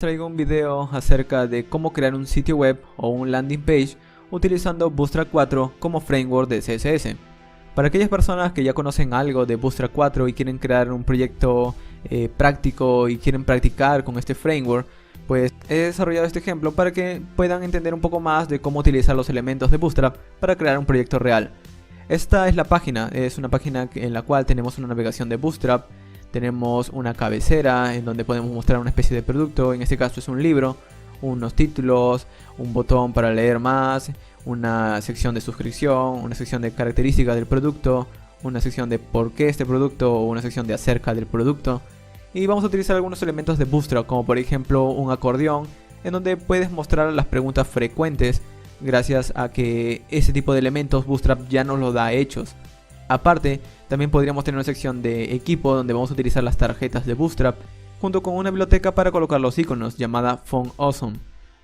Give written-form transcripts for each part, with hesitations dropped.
Traigo un video acerca de cómo crear un sitio web o un landing page utilizando Bootstrap 4 como framework de CSS. Para aquellas personas que ya conocen algo de Bootstrap 4 y quieren crear un proyecto práctico y quieren practicar con este framework, pues he desarrollado este ejemplo para que puedan entender un poco más de cómo utilizar los elementos de Bootstrap para crear un proyecto real. Esta es la página, es una página en la cual tenemos una navegación de Bootstrap. Tenemos una cabecera en donde podemos mostrar una especie de producto, en este caso es un libro, unos títulos, un botón para leer más, una sección de suscripción, una sección de características del producto, una sección de por qué este producto o una sección de acerca del producto. Y vamos a utilizar algunos elementos de Bootstrap como por ejemplo un acordeón en donde puedes mostrar las preguntas frecuentes gracias a que ese tipo de elementos Bootstrap ya nos lo da hechos. Aparte, también podríamos tener una sección de equipo donde vamos a utilizar las tarjetas de Bootstrap junto con una biblioteca para colocar los iconos llamada Font Awesome,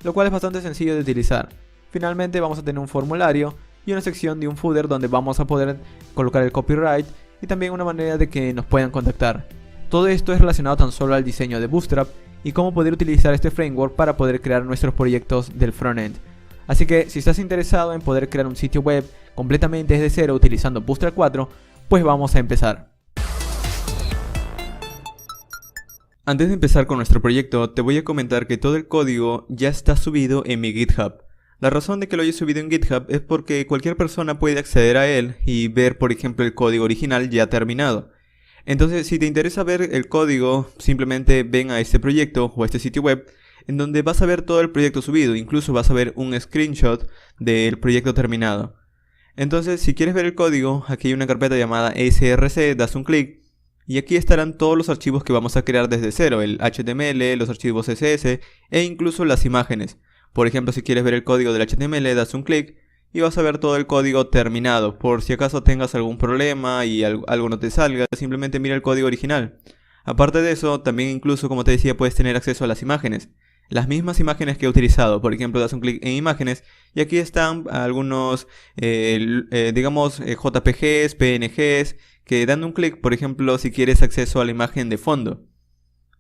lo cual es bastante sencillo de utilizar. Finalmente vamos a tener un formulario y una sección de un footer donde vamos a poder colocar el copyright y también una manera de que nos puedan contactar. Todo esto es relacionado tan solo al diseño de Bootstrap y cómo poder utilizar este framework para poder crear nuestros proyectos del frontend. Así que si estás interesado en poder crear un sitio web completamente desde cero utilizando Bootstrap 4, pues vamos a empezar. Antes de empezar con nuestro proyecto, te voy a comentar que todo el código ya está subido en mi GitHub. La razón de que lo haya subido en GitHub es porque cualquier persona puede acceder a él y ver, por ejemplo, el código original ya terminado. Entonces, si te interesa ver el código, simplemente ven a este proyecto o a este sitio web, en donde vas a ver todo el proyecto subido, incluso vas a ver un screenshot del proyecto terminado. Entonces, si quieres ver el código, aquí hay una carpeta llamada src, das un clic y aquí estarán todos los archivos que vamos a crear desde cero, el HTML, los archivos CSS e incluso las imágenes. Por ejemplo, si quieres ver el código del HTML, das un clic y vas a ver todo el código terminado. Por si acaso tengas algún problema y algo no te salga, simplemente mira el código original. Aparte de eso, también incluso, como te decía, puedes tener acceso a las imágenes. Las imágenes que he utilizado, por ejemplo, das un clic en imágenes y aquí están algunos, digamos, JPGs, PNGs, que dando un clic, por ejemplo, si quieres acceso a la imagen de fondo,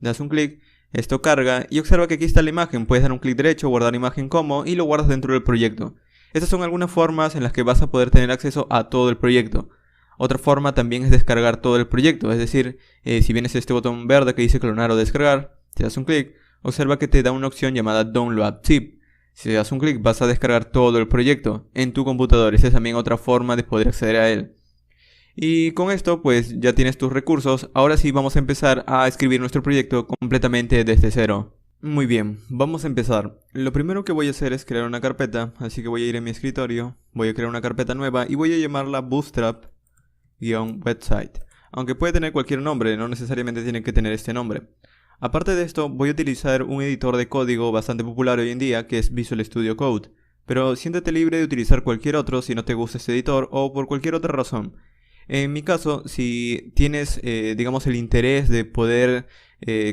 das un clic, esto carga y observa que aquí está la imagen, puedes dar un clic derecho, guardar imagen como y lo guardas dentro del proyecto. Estas son algunas formas en las que vas a poder tener acceso a todo el proyecto. Otra forma también es descargar todo el proyecto, es decir, si vienes a este botón verde que dice clonar o descargar, te das un clic. Observa que te da una opción llamada Download Zip. Si le das un clic vas a descargar todo el proyecto en tu computador. Esa es también otra forma de poder acceder a él. Y con esto pues ya tienes tus recursos. Ahora sí vamos a empezar a escribir nuestro proyecto completamente desde cero. Muy bien, vamos a empezar. Lo primero que voy a hacer es crear una carpeta. Así que voy a ir a mi escritorio. Voy a crear una carpeta nueva y voy a llamarla Bootstrap-website. Aunque puede tener cualquier nombre, no necesariamente tiene que tener este nombre. Aparte de esto, voy a utilizar un editor de código bastante popular hoy en día que es Visual Studio Code, pero siéntete libre de utilizar cualquier otro si no te gusta este editor o por cualquier otra razón. En mi caso, si tienes, digamos, el interés de poder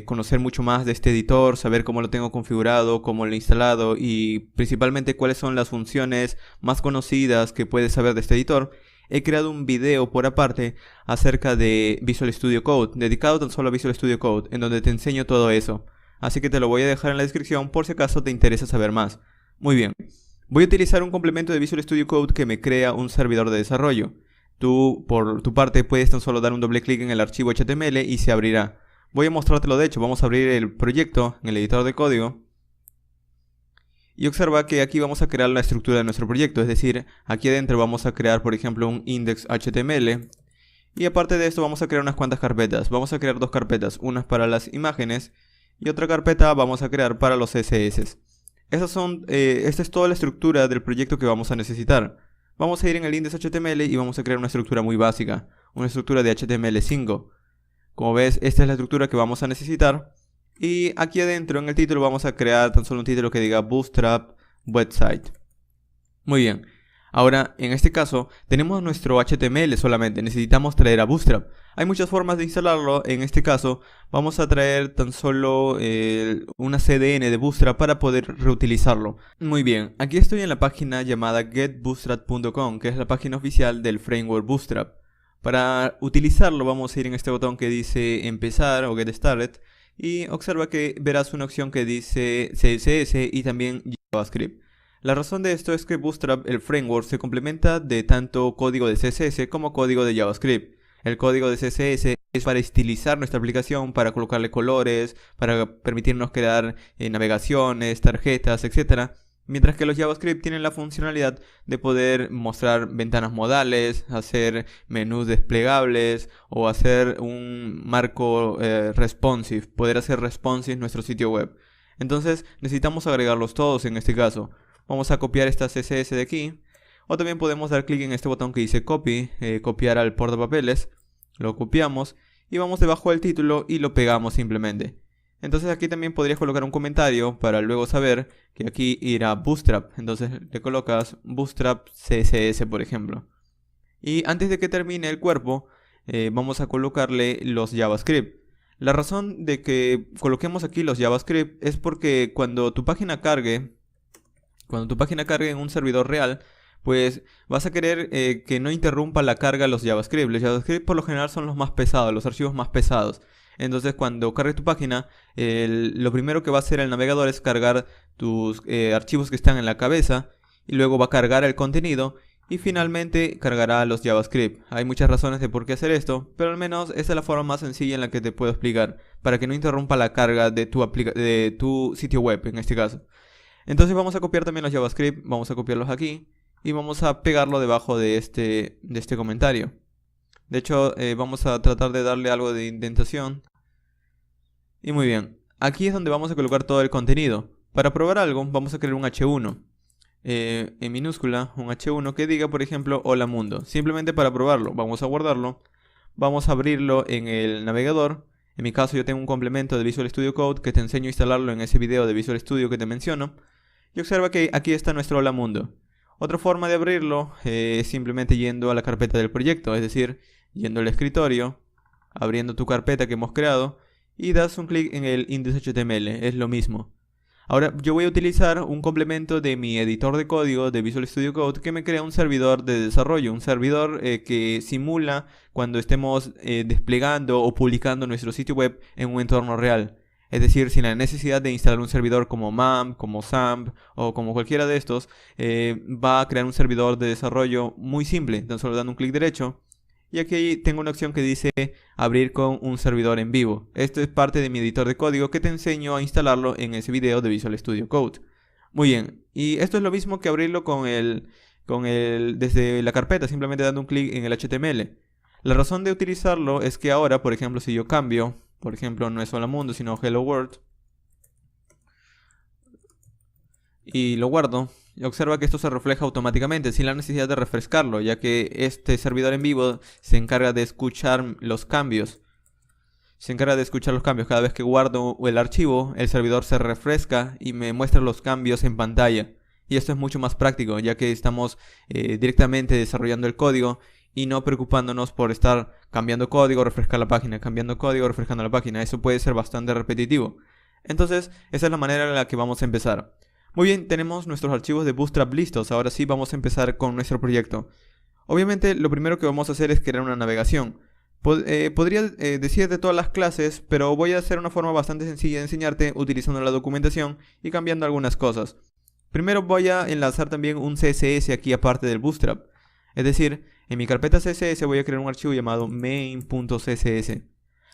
conocer mucho más de este editor, saber cómo lo tengo configurado, cómo lo he instalado y principalmente cuáles son las funciones más conocidas que puedes saber de este editor, he creado un video por aparte acerca de Visual Studio Code, dedicado tan solo a Visual Studio Code, en donde te enseño todo eso. Así que te lo voy a dejar en la descripción por si acaso te interesa saber más. Muy bien, voy a utilizar un complemento de Visual Studio Code que me crea un servidor de desarrollo. Tú, por tu parte, puedes tan solo dar un doble clic en el archivo HTML y se abrirá. Voy a mostrártelo de hecho, vamos a abrir el proyecto en el editor de código. Y observa que aquí vamos a crear la estructura de nuestro proyecto, es decir, aquí adentro vamos a crear por ejemplo un index.html y aparte de esto vamos a crear unas cuantas carpetas. Vamos a crear dos carpetas, una para las imágenes y otra carpeta vamos a crear para los CSS. Esta es toda la estructura del proyecto que vamos a necesitar. Vamos a ir en el index.html y vamos a crear una estructura muy básica, una estructura de HTML5. Como ves, esta es la estructura que vamos a necesitar. Y aquí adentro en el título vamos a crear tan solo un título que diga Bootstrap Website. Muy bien. Ahora, en este caso, tenemos nuestro HTML solamente. Necesitamos traer a Bootstrap. Hay muchas formas de instalarlo. En este caso, vamos a traer tan solo una CDN de Bootstrap para poder reutilizarlo. Muy bien. Aquí estoy en la página llamada getbootstrap.com, que es la página oficial del framework Bootstrap. Para utilizarlo vamos a ir en este botón que dice empezar o get started. y observa que verás una opción que dice CSS y también JavaScript. La razón de esto es que Bootstrap, el framework, se complementa de tanto código de CSS como código de JavaScript. El código de CSS es para estilizar nuestra aplicación, para colocarle colores, para permitirnos crear navegaciones, tarjetas, etc. Mientras que los JavaScript tienen la funcionalidad de poder mostrar ventanas modales, hacer menús desplegables o hacer un marco responsive, poder hacer responsive nuestro sitio web. Entonces necesitamos agregarlos todos en este caso. Vamos a copiar esta CSS de aquí. O también podemos dar clic en este botón que dice copy, copiar al portapapeles. Lo copiamos y vamos debajo del título y lo pegamos simplemente. Entonces aquí también podrías colocar un comentario para luego saber que aquí irá Bootstrap. Entonces le colocas Bootstrap CSS, por ejemplo. Y antes de que termine el cuerpo, vamos a colocarle los JavaScript. La razón de que coloquemos aquí los JavaScript es porque cuando tu página cargue en un servidor real, pues vas a querer que no interrumpa la carga los JavaScript. Los JavaScript por lo general son los más pesados, los archivos más pesados. Entonces cuando cargue tu página, lo primero que va a hacer el navegador es cargar tus archivos que están en la cabeza, y luego va a cargar el contenido y finalmente cargará los JavaScript. Hay muchas razones de por qué hacer esto, pero al menos esa es la forma más sencilla en la que te puedo explicar, para que no interrumpa la carga de tu sitio web en este caso. Entonces vamos a copiar también los JavaScript, vamos a copiarlos aquí y vamos a pegarlo debajo de este comentario. De hecho, vamos a tratar de darle algo de indentación. Y muy bien, aquí es donde vamos a colocar todo el contenido. Para probar algo, vamos a crear un H1. En minúscula, un H1 que diga, por ejemplo, hola mundo. Simplemente para probarlo, vamos a guardarlo. Vamos a abrirlo en el navegador. En mi caso yo tengo un complemento de Visual Studio Code que te enseño a instalarlo en ese video de Visual Studio que te menciono. Y observa que aquí está nuestro hola mundo. Otra forma de abrirlo es simplemente yendo a la carpeta del proyecto, es decir, yendo al escritorio, abriendo tu carpeta que hemos creado y das un clic en el index.html, es lo mismo. Ahora yo voy a utilizar un complemento de mi editor de código de Visual Studio Code que me crea un servidor de desarrollo, un servidor que simula cuando estemos desplegando o publicando nuestro sitio web en un entorno real. Es decir, sin la necesidad de instalar un servidor como MAMP, como XAMPP o como cualquiera de estos, va a crear un servidor de desarrollo muy simple, tan solo dando un clic derecho. Y aquí tengo una opción que dice abrir con un servidor en vivo. Esto es parte de mi editor de código que te enseño a instalarlo en ese video de Visual Studio Code. Muy bien, y esto es lo mismo que abrirlo desde la carpeta, simplemente dando un clic en el HTML. La razón de utilizarlo es que ahora, por ejemplo, si yo cambio, por ejemplo, no es Hola Mundo, sino Hello World, y lo guardo, y observa que esto se refleja automáticamente sin la necesidad de refrescarlo, ya que este servidor en vivo se encarga de escuchar los cambios. Cada vez que guardo el archivo, el servidor se refresca y me muestra los cambios en pantalla. Y esto es mucho más práctico, ya que estamos directamente desarrollando el código y no preocupándonos por estar cambiando código, refrescar la página, cambiando código, refrescando la página. Eso puede ser bastante repetitivo. Entonces, esa es la manera en la que vamos a empezar. Muy bien, tenemos nuestros archivos de Bootstrap listos. Ahora sí vamos a empezar con nuestro proyecto. Obviamente, lo primero que vamos a hacer es crear una navegación. Podría decir de todas las clases, pero voy a hacer una forma bastante sencilla de enseñarte utilizando la documentación y cambiando algunas cosas. Primero voy a enlazar también un CSS aquí aparte del Bootstrap. Es decir, en mi carpeta CSS voy a crear un archivo llamado main.css.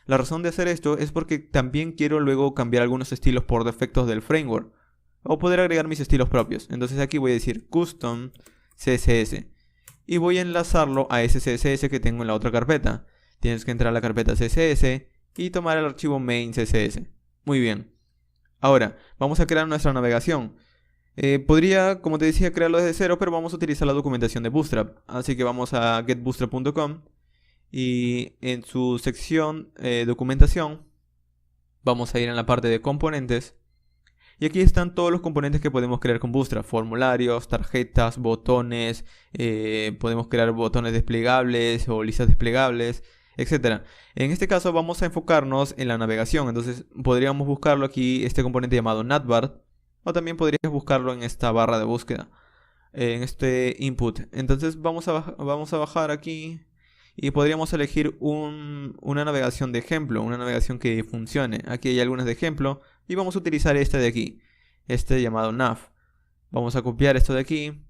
La razón de hacer esto es porque también quiero luego cambiar algunos estilos por defectos del framework, o poder agregar mis estilos propios. Entonces aquí voy a decir custom CSS y voy a enlazarlo a ese CSS que tengo en la otra carpeta. Tienes que entrar a la carpeta CSS y tomar el archivo main CSS. Muy bien. Ahora, vamos a crear nuestra navegación. Podría, como te decía, crearlo desde cero, pero vamos a utilizar la documentación de Bootstrap. Así que vamos a getbootstrap.com y en su sección documentación vamos a ir en la parte de componentes. Y aquí están todos los componentes que podemos crear con Bootstrap. Formularios, tarjetas, botones, podemos crear botones desplegables o listas desplegables, etc. En este caso vamos a enfocarnos en la navegación. Entonces podríamos buscarlo aquí, este componente llamado navbar. O también podrías buscarlo en esta barra de búsqueda, en este input. Entonces vamos a bajar aquí y podríamos elegir una navegación de ejemplo, una navegación que funcione. Aquí hay algunas de ejemplo y vamos a utilizar esta de aquí, este llamado nav. Vamos a copiar esto de aquí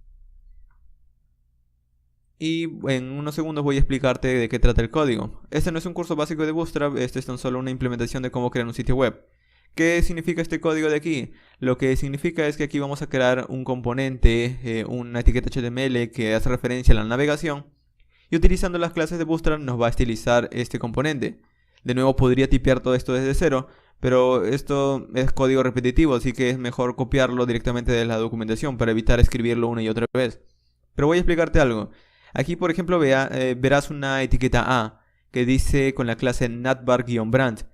y en unos segundos voy a explicarte de qué trata el código. Este no es un curso básico de Bootstrap, este es tan solo una implementación de cómo crear un sitio web. ¿Qué significa este código de aquí? Lo que significa es que aquí vamos a crear un componente, una etiqueta HTML que hace referencia a la navegación, y utilizando las clases de Bootstrap nos va a estilizar este componente. De nuevo podría tipear todo esto desde cero, pero esto es código repetitivo, así que es mejor copiarlo directamente de la documentación para evitar escribirlo una y otra vez. Pero voy a explicarte algo. Aquí, por ejemplo, verás una etiqueta A que dice con la clase navbar-brand.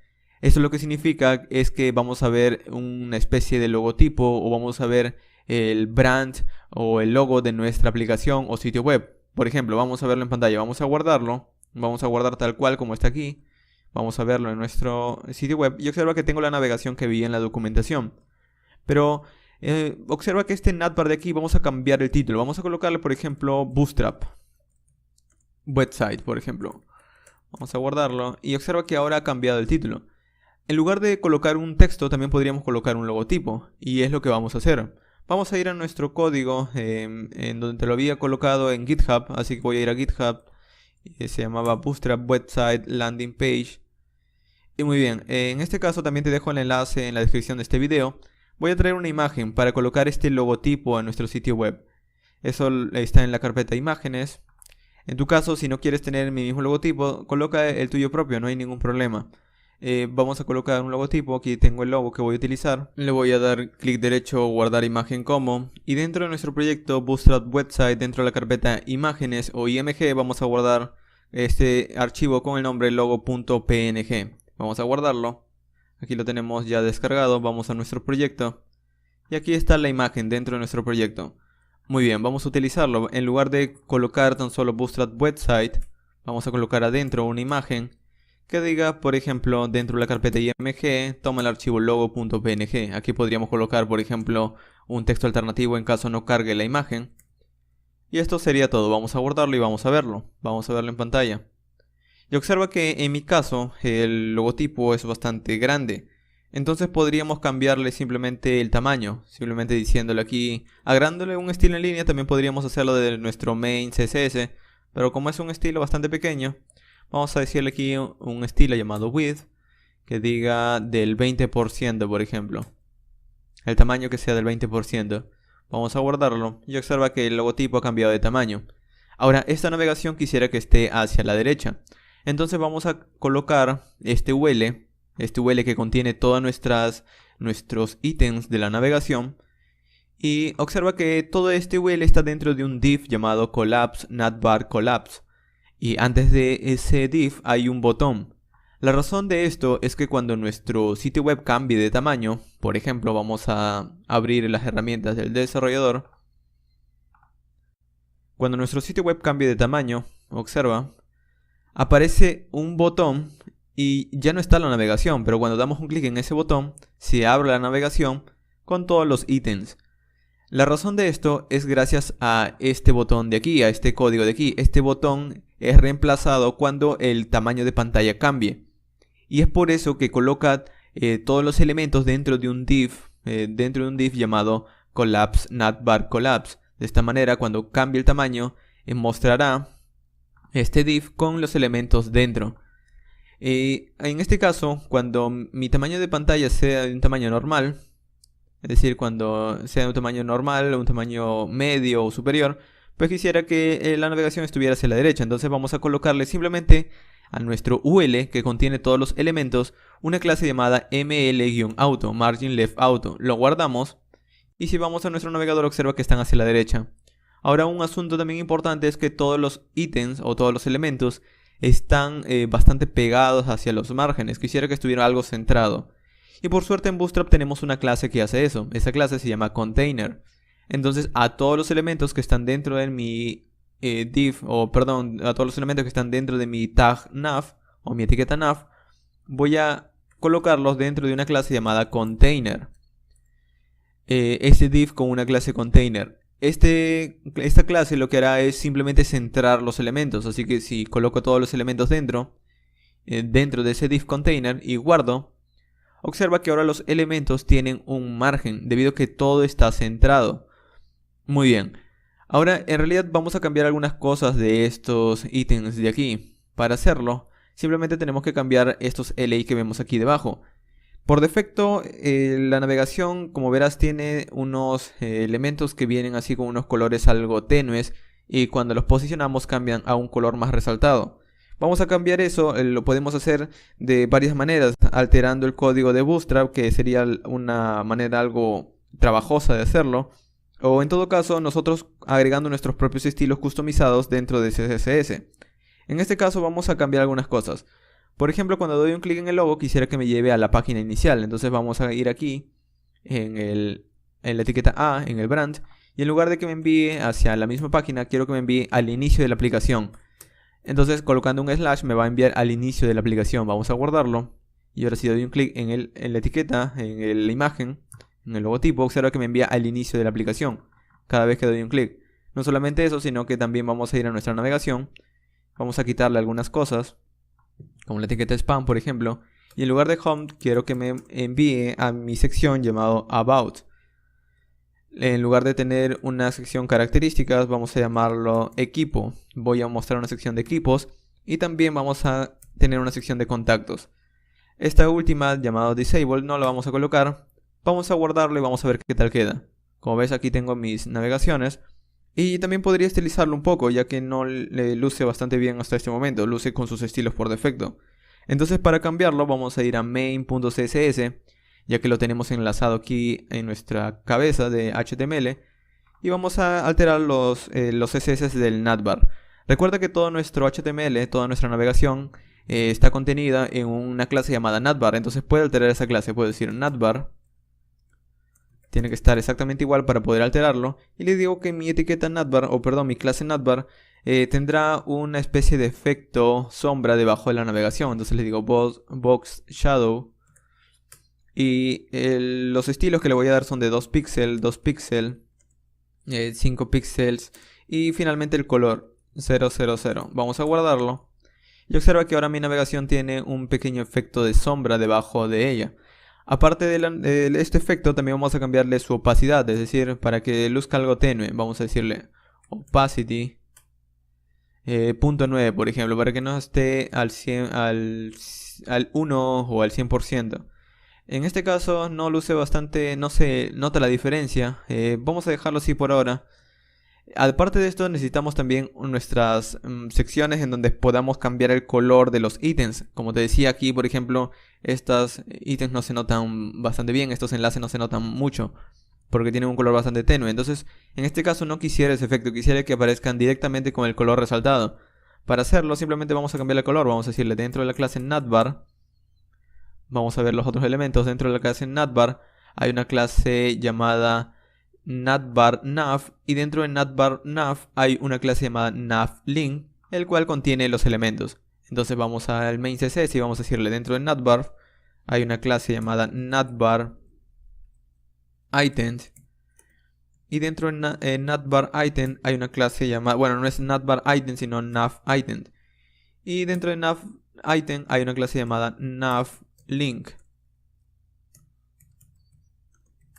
Esto lo que significa es que vamos a ver una especie de logotipo o vamos a ver el brand o el logo de nuestra aplicación o sitio web. Por ejemplo, vamos a verlo en pantalla, vamos a guardarlo, vamos a guardar tal cual como está aquí. Vamos a verlo en nuestro sitio web y observa que tengo la navegación que vi en la documentación. Pero observa que este navbar de aquí vamos a cambiar el título. Vamos a colocarle, por ejemplo, Bootstrap Website, por ejemplo. Vamos a guardarlo y observa que ahora ha cambiado el título. En lugar de colocar un texto, también podríamos colocar un logotipo. Y es lo que vamos a hacer. Vamos a ir a nuestro código en donde te lo había colocado en GitHub. Así que voy a ir a GitHub. Se llamaba Bootstrap Website Landing Page. Y muy bien, en este caso también te dejo el enlace en la descripción de este video. Voy a traer una imagen para colocar este logotipo en nuestro sitio web. Eso está en la carpeta imágenes. En tu caso, si no quieres tener mi mismo logotipo, coloca el tuyo propio, no hay ningún problema. Vamos a colocar un logotipo, aquí tengo el logo que voy a utilizar. Le voy a dar clic derecho, guardar imagen como. Y dentro de nuestro proyecto Bootstrap Website, dentro de la carpeta imágenes o img, vamos a guardar este archivo con el nombre logo.png. Vamos a guardarlo. Aquí lo tenemos ya descargado, vamos a nuestro proyecto. Y aquí está la imagen dentro de nuestro proyecto. Muy bien, vamos a utilizarlo. En lugar de colocar tan solo Bootstrap Website, vamos a colocar adentro una imagen que diga, por ejemplo, dentro de la carpeta img, toma el archivo logo.png. Aquí podríamos colocar, por ejemplo, un texto alternativo en caso no cargue la imagen. Y esto sería todo. Vamos a guardarlo y vamos a verlo. Vamos a verlo en pantalla. Y observa que en mi caso el logotipo es bastante grande. Entonces podríamos cambiarle simplemente el tamaño. Simplemente diciéndole aquí, agregándole un estilo en línea. También podríamos hacerlo de nuestro main CSS. Pero como es un estilo bastante pequeño, vamos a decirle aquí un estilo llamado width, que diga del 20%, por ejemplo. El tamaño que sea del 20%. Vamos a guardarlo y observa que el logotipo ha cambiado de tamaño. Ahora, esta navegación quisiera que esté hacia la derecha. Entonces vamos a colocar este UL que contiene todos nuestros ítems de la navegación. Y observa que todo este UL está dentro de un div llamado collapse navbar collapse. Y antes de ese div hay un botón. La razón de esto es que cuando nuestro sitio web cambie de tamaño, por ejemplo, vamos a abrir las herramientas del desarrollador. Cuando nuestro sitio web cambie de tamaño, observa, aparece un botón y ya no está la navegación, pero cuando damos un clic en ese botón, se abre la navegación con todos los ítems. La razón de esto es gracias a este botón de aquí, a este código de aquí. Este botón es reemplazado cuando el tamaño de pantalla cambie. Y es por eso que coloca todos los elementos dentro de un div llamado collapse navbar collapse. De esta manera, cuando cambie el tamaño, mostrará este div con los elementos dentro. En este caso, cuando mi tamaño de pantalla sea de un tamaño normal, es decir, cuando sea de un tamaño normal, un tamaño medio o superior, pues quisiera que la navegación estuviera hacia la derecha. Entonces vamos a colocarle simplemente a nuestro UL, que contiene todos los elementos, una clase llamada ml-auto, margin left auto. Lo guardamos y si vamos a nuestro navegador observa que están hacia la derecha. Ahora, un asunto también importante es que todos los ítems o todos los elementos están bastante pegados hacia los márgenes. Quisiera que estuviera algo centrado. Y por suerte en Bootstrap tenemos una clase que hace eso. Esa clase se llama container. Entonces a todos los elementos que están dentro de mi a todos los elementos que están dentro de mi tag nav o mi etiqueta nav, voy a colocarlos dentro de una clase llamada container. Este div con una clase container. Esta clase lo que hará es simplemente centrar los elementos, así que si coloco todos los elementos dentro de ese div container y guardo, observa que ahora los elementos tienen un margen debido a que todo está centrado. Muy bien. Ahora en realidad vamos a cambiar algunas cosas de estos ítems de aquí. Para hacerlo, simplemente tenemos que cambiar estos LI que vemos aquí debajo. Por defecto, la navegación, como verás, tiene unos elementos que vienen así con unos colores algo tenues y cuando los posicionamos cambian a un color más resaltado. Vamos a cambiar eso, lo podemos hacer de varias maneras, alterando el código de Bootstrap, que sería una manera algo trabajosa de hacerlo, o en todo caso nosotros agregando nuestros propios estilos customizados dentro de CSS. En este caso vamos a cambiar algunas cosas. Por ejemplo, cuando doy un clic en el logo quisiera que me lleve a la página inicial. Entonces vamos a ir aquí en la etiqueta A, en el brand. Y en lugar de que me envíe hacia la misma página, quiero que me envíe al inicio de la aplicación. Entonces colocando un slash me va a enviar al inicio de la aplicación. Vamos a guardarlo. Y ahora si doy un clic en la etiqueta, en la imagen, en el logotipo, observa que me envía al inicio de la aplicación. Cada vez que doy un clic. No solamente eso, sino que también vamos a ir a nuestra navegación. Vamos a quitarle algunas cosas, como la etiqueta spam, por ejemplo, y en lugar de home quiero que me envíe a mi sección llamado about. En lugar de tener una sección características, vamos a llamarlo equipo. Voy a mostrar una sección de equipos y también vamos a tener una sección de contactos. Esta última, llamada disable, no la vamos a colocar. Vamos a guardarlo y vamos a ver qué tal queda. Como ves, aquí tengo mis navegaciones. Y también podría estilizarlo un poco, ya que no le luce bastante bien hasta este momento, luce con sus estilos por defecto. Entonces para cambiarlo vamos a ir a main.css, ya que lo tenemos enlazado aquí en nuestra cabeza de HTML, y vamos a alterar los CSS del navbar. Recuerda que todo nuestro HTML, toda nuestra navegación, está contenida en una clase llamada navbar, entonces puede alterar esa clase, puede decir navbar. Tiene que estar exactamente igual para poder alterarlo. Y le digo que mi etiqueta navbar, o perdón, mi clase navbar, tendrá una especie de efecto sombra debajo de la navegación. Entonces le digo box shadow. Y los estilos que le voy a dar son de 2 píxeles, 2 píxeles, 5 píxeles. Y finalmente el color 000. Vamos a guardarlo. Y observa que ahora mi navegación tiene un pequeño efecto de sombra debajo de ella. Aparte de este efecto, también vamos a cambiarle su opacidad, es decir, para que luzca algo tenue, vamos a decirle opacity 0.9, por ejemplo, para que no esté al 1 o al 100%. En este caso no luce bastante, no se nota la diferencia, vamos a dejarlo así por ahora. Aparte de esto necesitamos también nuestras secciones en donde podamos cambiar el color de los ítems. Como te decía aquí, por ejemplo, estos ítems no se notan bastante bien, estos enlaces no se notan mucho porque tienen un color bastante tenue. Entonces, en este caso no quisiera ese efecto, quisiera que aparezcan directamente con el color resaltado. Para hacerlo simplemente vamos a cambiar el color, vamos a decirle dentro de la clase navbar. Vamos a ver los otros elementos. Dentro de la clase navbar hay una clase llamada navbar nav, y dentro de navbar nav hay una clase llamada navlink, el cual contiene los elementos. Entonces vamos al main CSS y vamos a decirle dentro de navbar hay una clase llamada navbar item, y dentro de navbar item hay una clase llamada, bueno, no es navbar item sino nav item, y dentro de nav item hay una clase llamada navlink.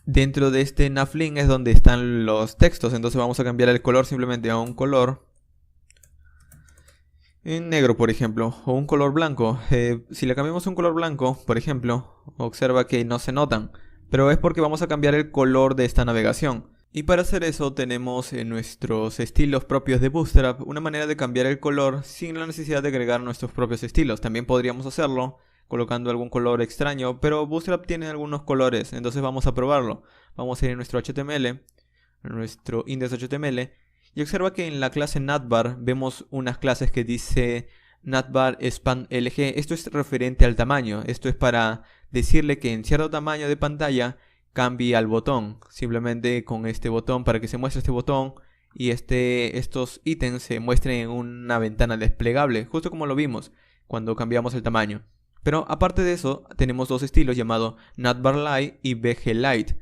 Dentro de este navlink es donde están los textos, entonces vamos a cambiar el color simplemente a un color en negro, por ejemplo, o un color blanco. Si le cambiamos a un color blanco, por ejemplo, observa que no se notan, pero es porque vamos a cambiar el color de esta navegación. Y para hacer eso tenemos en nuestros estilos propios de Bootstrap una manera de cambiar el color sin la necesidad de agregar nuestros propios estilos. También podríamos hacerlo colocando algún color extraño, pero Bootstrap tiene algunos colores, entonces vamos a probarlo. Vamos a ir a nuestro HTML, nuestro index.html, y observa que en la clase navbar vemos unas clases que dice navbar span lg. Esto es referente al tamaño, esto es para decirle que en cierto tamaño de pantalla cambie al botón. Simplemente con este botón, para que se muestre este botón y estos ítems se muestren en una ventana desplegable, justo como lo vimos cuando cambiamos el tamaño. Pero aparte de eso, tenemos dos estilos llamados navbar light y bg light.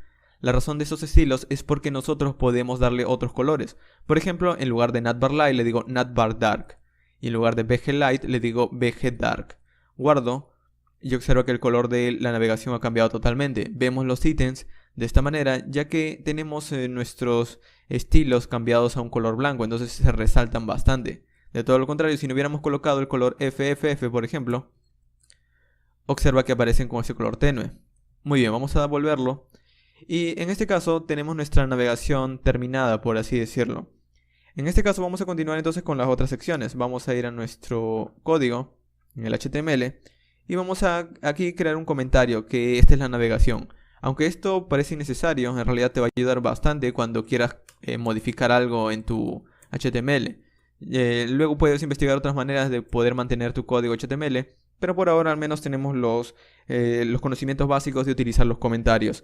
La razón de estos estilos es porque nosotros podemos darle otros colores. Por ejemplo, en lugar de Navbar Light le digo Navbar Dark. Y en lugar de VG Light le digo VG Dark. Guardo y observo que el color de la navegación ha cambiado totalmente. Vemos los ítems de esta manera, ya que tenemos nuestros estilos cambiados a un color blanco, entonces se resaltan bastante. De todo lo contrario, si no hubiéramos colocado el color FFF, por ejemplo, observa que aparecen con ese color tenue. Muy bien, vamos a volverlo. Y en este caso tenemos nuestra navegación terminada, por así decirlo. En este caso vamos a continuar entonces con las otras secciones. Vamos a ir a nuestro código, en el HTML, y vamos a aquí crear un comentario, que esta es la navegación. Aunque esto parece innecesario, en realidad te va a ayudar bastante cuando quieras modificar algo en tu HTML. Luego puedes investigar otras maneras de poder mantener tu código HTML, pero por ahora al menos tenemos los conocimientos básicos de utilizar los comentarios.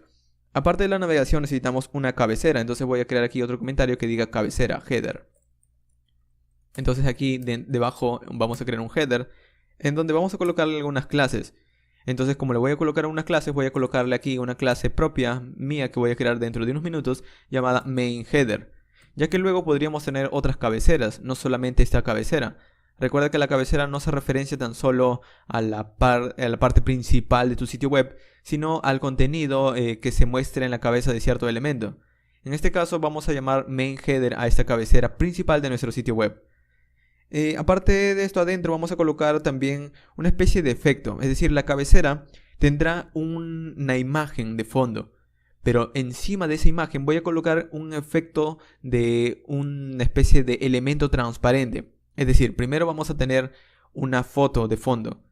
Aparte de la navegación necesitamos una cabecera, entonces voy a crear aquí otro comentario que diga cabecera, header. Entonces aquí debajo vamos a crear un header en donde vamos a colocarle algunas clases. Entonces, como le voy a colocar unas clases, voy a colocarle aquí una clase propia mía que voy a crear dentro de unos minutos llamada MainHeader, ya que luego podríamos tener otras cabeceras, no solamente esta cabecera. Recuerda que la cabecera no se referencia tan solo a la parte principal de tu sitio web, sino al contenido que se muestre en la cabeza de cierto elemento. En este caso vamos a llamar MainHeader a esta cabecera principal de nuestro sitio web. Aparte de esto, adentro vamos a colocar también una especie de efecto, es decir, la cabecera tendrá una imagen de fondo, pero encima de esa imagen voy a colocar un efecto de una especie de elemento transparente. Es decir, primero vamos a tener una foto de fondo,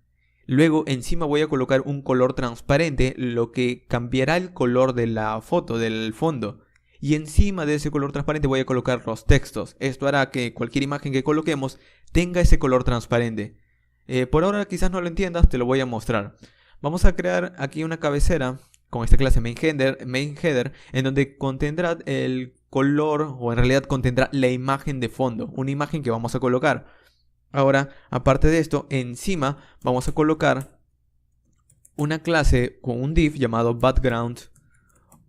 luego encima voy a colocar un color transparente, lo que cambiará el color de la foto, del fondo. Y encima de ese color transparente voy a colocar los textos. Esto hará que cualquier imagen que coloquemos tenga ese color transparente. Por ahora quizás no lo entiendas, te lo voy a mostrar. Vamos a crear aquí una cabecera con esta clase MainHeader, en donde contendrá el color, o en realidad contendrá la imagen de fondo, una imagen que vamos a colocar. Ahora, aparte de esto, encima vamos a colocar una clase con un div llamado Background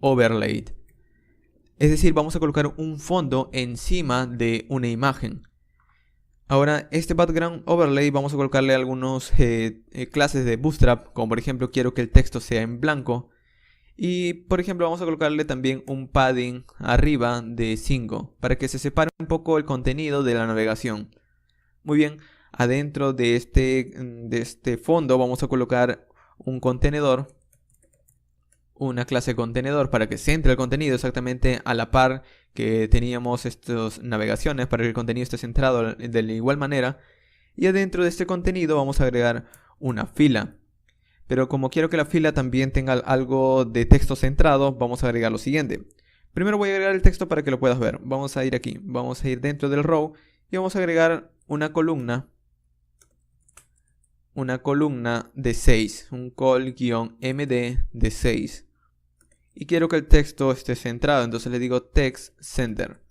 Overlay. Es decir, vamos a colocar un fondo encima de una imagen. Ahora, este Background Overlay vamos a colocarle algunas clases de Bootstrap, como por ejemplo quiero que el texto sea en blanco. Y por ejemplo vamos a colocarle también un padding arriba de 5, para que se separe un poco el contenido de la navegación. Muy bien, adentro de este fondo vamos a colocar un contenedor. Una clase contenedor para que centre el contenido exactamente a la par que teníamos estas navegaciones, para que el contenido esté centrado de la igual manera. Y adentro de este contenido vamos a agregar una fila. Pero como quiero que la fila también tenga algo de texto centrado, vamos a agregar lo siguiente. Primero voy a agregar el texto para que lo puedas ver. Vamos a ir aquí, vamos a ir dentro del row y vamos a agregar una columna de 6, un col-md de 6. Y quiero que el texto esté centrado, entonces le digo text center.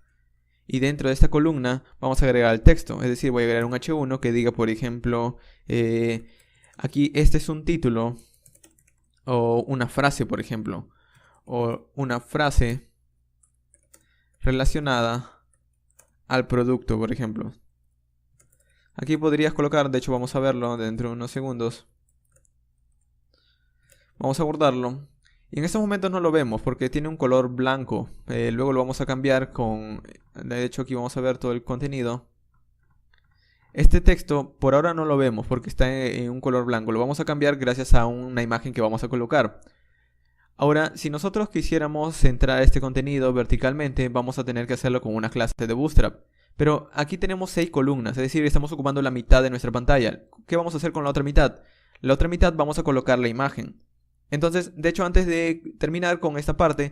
Y dentro de esta columna vamos a agregar el texto, es decir, voy a agregar un h1 que diga, por ejemplo, aquí este es un título, o una frase, por ejemplo, o una frase relacionada al producto, por ejemplo. Aquí podrías colocar, de hecho vamos a verlo dentro de unos segundos. Vamos a guardarlo. Y en este momento no lo vemos porque tiene un color blanco. Luego lo vamos a cambiar con... De hecho aquí vamos a ver todo el contenido. Este texto por ahora no lo vemos porque está en un color blanco. Lo vamos a cambiar gracias a una imagen que vamos a colocar. Ahora, si nosotros quisiéramos centrar este contenido verticalmente, vamos a tener que hacerlo con una clase de Bootstrap. Pero aquí tenemos 6 columnas, es decir, estamos ocupando la mitad de nuestra pantalla. ¿Qué vamos a hacer con la otra mitad? La otra mitad vamos a colocar la imagen. Entonces, de hecho, antes de terminar con esta parte,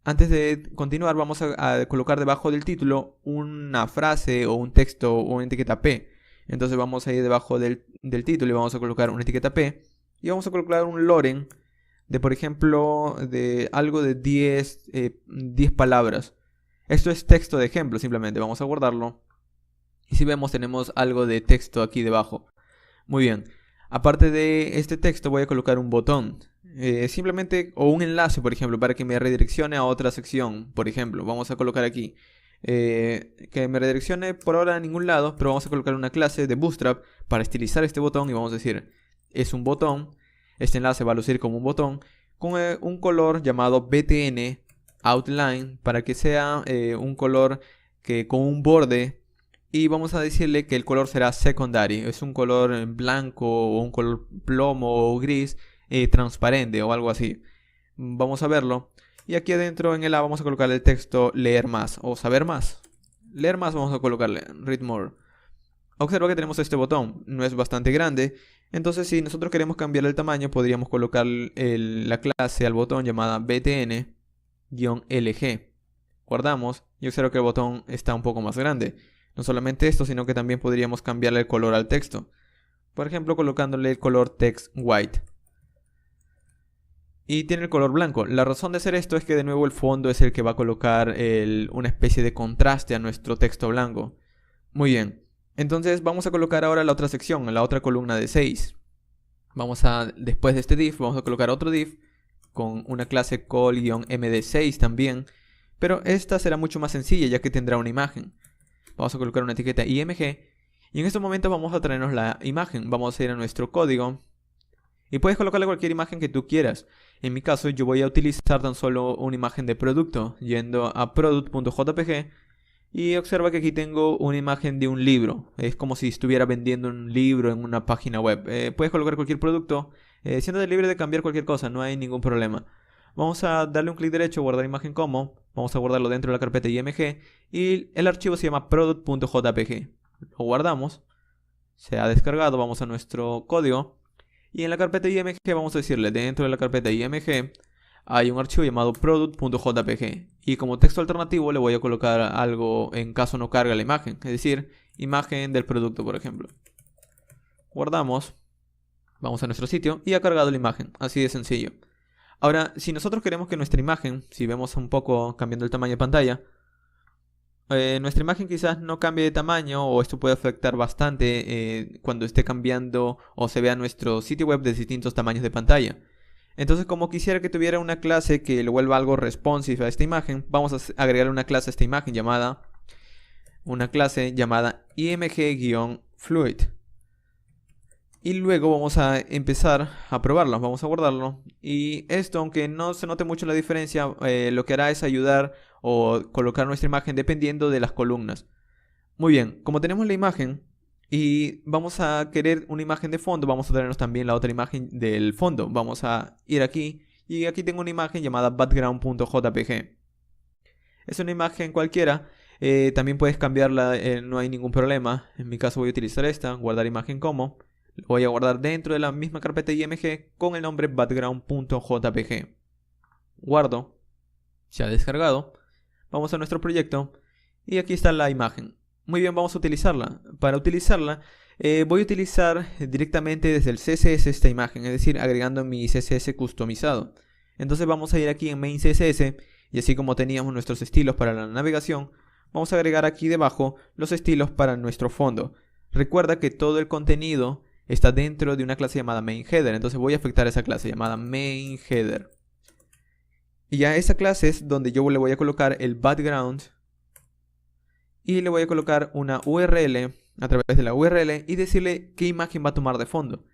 antes de continuar, vamos a colocar debajo del título una frase o un texto o una etiqueta P. Entonces vamos a ir debajo del título y vamos a colocar una etiqueta P. Y vamos a colocar un loren de, por ejemplo, de algo de 10 palabras. Esto es texto de ejemplo, simplemente. Vamos a guardarlo. Y si vemos, tenemos algo de texto aquí debajo. Muy bien. Aparte de este texto voy a colocar un botón. simplemente, o un enlace, por ejemplo, para que me redireccione a otra sección. Por ejemplo, vamos a colocar aquí que me redireccione por ahora a ningún lado, pero vamos a colocar una clase de Bootstrap para estilizar este botón y vamos a decir, es un botón, este enlace va a lucir como un botón con un color llamado BTN Outline para que sea un color que con un borde, y vamos a decirle que el color será secondary, es un color en blanco o un color plomo o gris transparente o algo así. Vamos a verlo. Y aquí adentro en el A vamos a colocarle el texto leer más o saber más. Leer más vamos a colocarle read more. Observa que tenemos este botón, no es bastante grande. Entonces si nosotros queremos cambiar el tamaño podríamos colocar la clase al botón llamada btn-lg. Guardamos y observo que el botón está un poco más grande. No solamente esto, sino que también podríamos cambiarle el color al texto. Por ejemplo, colocándole el color text white. Y tiene el color blanco. La razón de hacer esto es que de nuevo el fondo es el que va a colocar una especie de contraste a nuestro texto blanco. Muy bien. Entonces vamos a colocar ahora la otra sección, la otra columna de 6. Después de este div, vamos a colocar otro div con una clase call-md6 también. Pero esta será mucho más sencilla ya que tendrá una imagen. Vamos a colocar una etiqueta img. Y en este momento vamos a traernos la imagen. Vamos a ir a nuestro código. Y puedes colocarle cualquier imagen que tú quieras. En mi caso yo voy a utilizar tan solo una imagen de producto. Yendo a product.jpg. Y observa que aquí tengo una imagen de un libro. Es como si estuviera vendiendo un libro en una página web. Puedes colocar cualquier producto. Siéntate libre de cambiar cualquier cosa. No hay ningún problema. Vamos a darle un clic derecho, guardar imagen como. Vamos a guardarlo dentro de la carpeta img. Y el archivo se llama product.jpg. Lo guardamos. Se ha descargado. Vamos a nuestro código. Y en la carpeta img vamos a decirle, dentro de la carpeta img hay un archivo llamado product.jpg. Y como texto alternativo le voy a colocar algo en caso no cargue la imagen. Es decir, imagen del producto, por ejemplo. Guardamos. Vamos a nuestro sitio y ha cargado la imagen. Así de sencillo. Ahora, si nosotros queremos que nuestra imagen, si vemos un poco cambiando el tamaño de pantalla, nuestra imagen quizás no cambie de tamaño o esto puede afectar bastante cuando esté cambiando o se vea nuestro sitio web de distintos tamaños de pantalla. Entonces, como quisiera que tuviera una clase que lo vuelva algo responsive a esta imagen, vamos a agregar una clase a esta imagen llamada img-fluid. Y luego vamos a empezar a probarlo, vamos a guardarlo. Y esto, aunque no se note mucho la diferencia, lo que hará es ayudar o colocar nuestra imagen dependiendo de las columnas. Muy bien, como tenemos la imagen y vamos a querer una imagen de fondo, vamos a traernos también la otra imagen del fondo. Vamos a ir aquí y aquí tengo una imagen llamada background.jpg. Es una imagen cualquiera, también puedes cambiarla, no hay ningún problema. En mi caso voy a utilizar esta, guardar imagen como. Lo voy a guardar dentro de la misma carpeta img con el nombre background.jpg. Guardo. Se ha descargado. Vamos a nuestro proyecto. Y aquí está la imagen. Muy bien, vamos a utilizarla. Para utilizarla, voy a utilizar directamente desde el CSS esta imagen. Es decir, agregando mi CSS customizado. Entonces vamos a ir aquí en main CSS. Y así como teníamos nuestros estilos para la navegación, vamos a agregar aquí debajo los estilos para nuestro fondo. Recuerda que todo el contenido está dentro de una clase llamada main-header. Entonces voy a afectar esa clase llamada main-header. Y a esa clase es donde yo le voy a colocar el background. Y le voy a colocar una URL a través de la URL y decirle qué imagen va a tomar de fondo.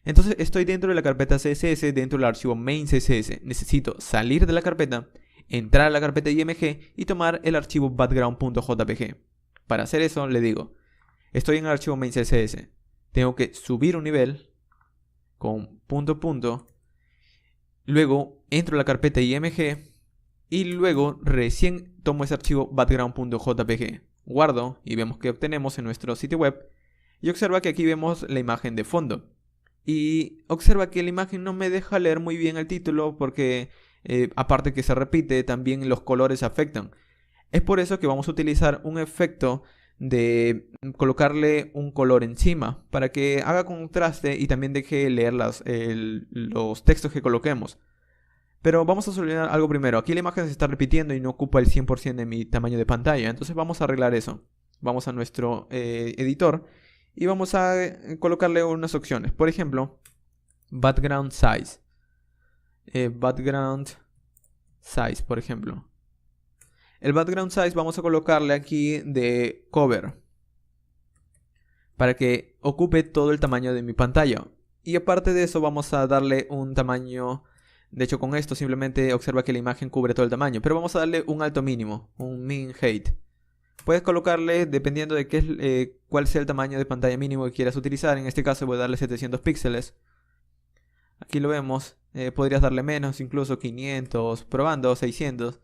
Entonces estoy dentro de la carpeta CSS, dentro del archivo main.css. Necesito salir de la carpeta, entrar a la carpeta img y tomar el archivo background.jpg. Para hacer eso le digo, estoy en el archivo main.css. Tengo que subir un nivel con punto. Luego entro a la carpeta img y luego recién tomo ese archivo background.jpg. Guardo y vemos que obtenemos en nuestro sitio web. Y observa que aquí vemos la imagen de fondo. Y observa que la imagen no me deja leer muy bien el título porque aparte que se repite, también los colores afectan. Es por eso que vamos a utilizar un efecto de colocarle un color encima para que haga contraste y también deje leer los textos que coloquemos. Pero vamos a solucionar algo primero. Aquí la imagen se está repitiendo y no ocupa el 100% de mi tamaño de pantalla. Entonces vamos a arreglar eso. Vamos a nuestro editor y vamos a colocarle unas opciones. Por ejemplo, background size. background size, por ejemplo. El background size vamos a colocarle aquí de cover para que ocupe todo el tamaño de mi pantalla. Y aparte de eso vamos a darle un tamaño. De hecho, con esto simplemente observa que la imagen cubre todo el tamaño, pero vamos a darle un alto mínimo, un min height. Puedes colocarle dependiendo de cuál sea el tamaño de pantalla mínimo que quieras utilizar. En este caso voy a darle 700 píxeles. Aquí lo vemos. Podrías darle menos, incluso 500, probando 600.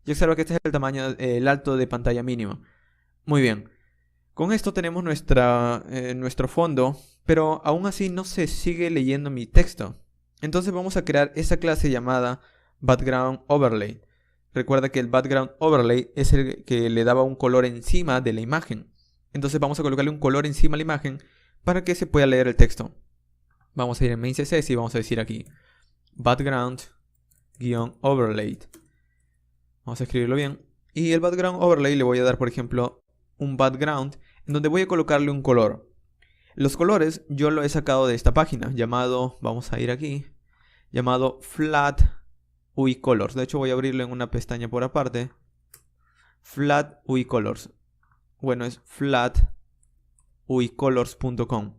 Y observa que este es el tamaño, el alto de pantalla mínimo. Muy bien. Con esto tenemos nuestro fondo, pero aún así no se sigue leyendo mi texto. Entonces vamos a crear esa clase llamada background overlay. Recuerda que el background overlay es el que le daba un color encima de la imagen. Entonces vamos a colocarle un color encima de la imagen para que se pueda leer el texto. Vamos a ir en main CSS y vamos a decir aquí background-overlay. Vamos a escribirlo bien. Y el background overlay le voy a dar, por ejemplo, un background en donde voy a colocarle un color. Los colores yo lo he sacado de esta página llamado, vamos a ir aquí, llamado Flat UI Colors. De hecho voy a abrirlo en una pestaña por aparte. Flat UI Colors. Bueno, es flatuicolors.com.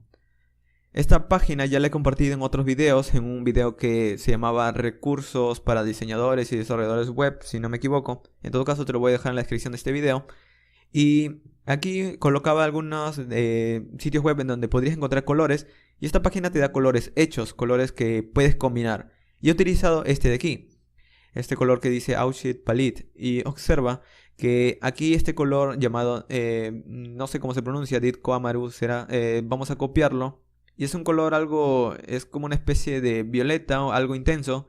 Esta página ya la he compartido en otros videos, en un video que se llamaba Recursos para diseñadores y desarrolladores web, si no me equivoco. En todo caso te lo voy a dejar en la descripción de este video. Y aquí colocaba algunos sitios web en donde podrías encontrar colores. Y esta página te da colores hechos, colores que puedes combinar. Y he utilizado este de aquí. Este color que dice Outsheet Palette. Y observa que aquí este color llamado, no sé cómo se pronuncia, Ditko Amaru será. Vamos a copiarlo. Y es un color es como una especie de violeta o algo intenso.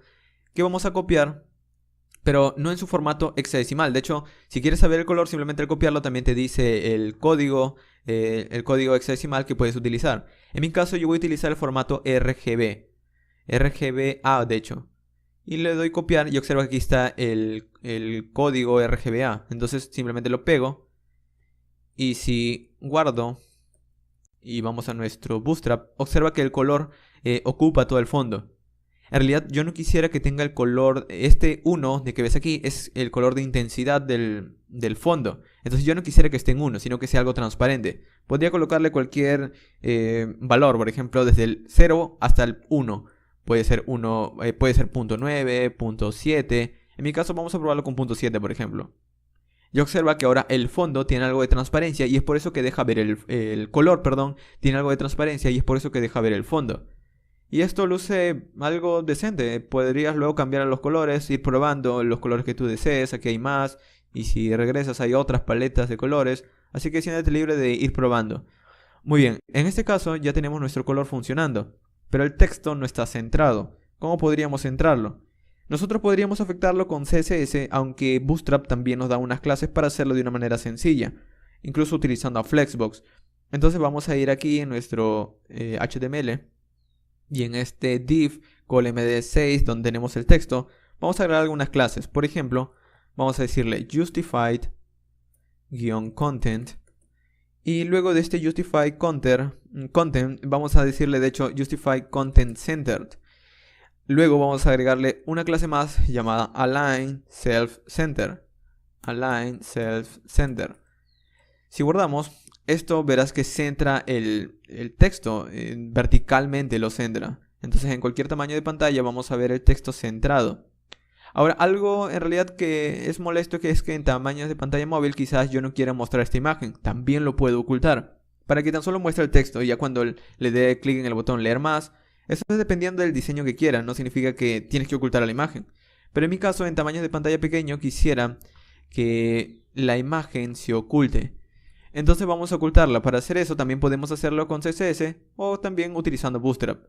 Que vamos a copiar. Pero no en su formato hexadecimal. De hecho, si quieres saber el color, simplemente al copiarlo también te dice el código hexadecimal que puedes utilizar. En mi caso yo voy a utilizar el formato RGB. RGBA de hecho. Y le doy copiar y observa que aquí está el código RGBA. Entonces simplemente lo pego. Y si guardo y vamos a nuestro Bootstrap, observa que el color ocupa todo el fondo. En realidad yo no quisiera que tenga el color, este 1 de que ves aquí es el color de intensidad del fondo. Entonces yo no quisiera que esté en 1, sino que sea algo transparente. Podría colocarle cualquier valor, por ejemplo desde el 0 hasta el 1. Puede ser 1, puede ser .9, .7. En mi caso vamos a probarlo con .7 por ejemplo. Y observa que ahora el fondo tiene algo de transparencia y es por eso que deja ver el color, perdón, tiene algo de transparencia y es por eso que deja ver el fondo. Y esto luce algo decente. Podrías luego cambiar los colores, ir probando los colores que tú desees. Aquí hay más. Y si regresas hay otras paletas de colores. Así que siéntete libre de ir probando. Muy bien, en este caso ya tenemos nuestro color funcionando. Pero el texto no está centrado. ¿Cómo podríamos centrarlo? Nosotros podríamos afectarlo con CSS, aunque Bootstrap también nos da unas clases para hacerlo de una manera sencilla. Incluso utilizando a Flexbox. Entonces vamos a ir aquí en nuestro HTML. Y en este div con md6 donde tenemos el texto, vamos a agregar algunas clases. Por ejemplo, vamos a decirle justified-content. Y luego de este justified content, vamos a decirle de hecho justified content centered. Luego vamos a agregarle una clase más llamada align self center. Align self center. Si guardamos, esto verás que centra el texto, verticalmente lo centra. Entonces en cualquier tamaño de pantalla vamos a ver el texto centrado. Ahora, algo en realidad que es molesto que es que en tamaños de pantalla móvil quizás yo no quiera mostrar esta imagen. También lo puedo ocultar, para que tan solo muestre el texto y ya cuando le dé clic en el botón leer más. Eso es dependiendo del diseño que quieras, no significa que tienes que ocultar la imagen. Pero en mi caso, en tamaños de pantalla pequeño, quisiera que la imagen se oculte. Entonces vamos a ocultarla. Para hacer eso también podemos hacerlo con CSS o también utilizando Bootstrap.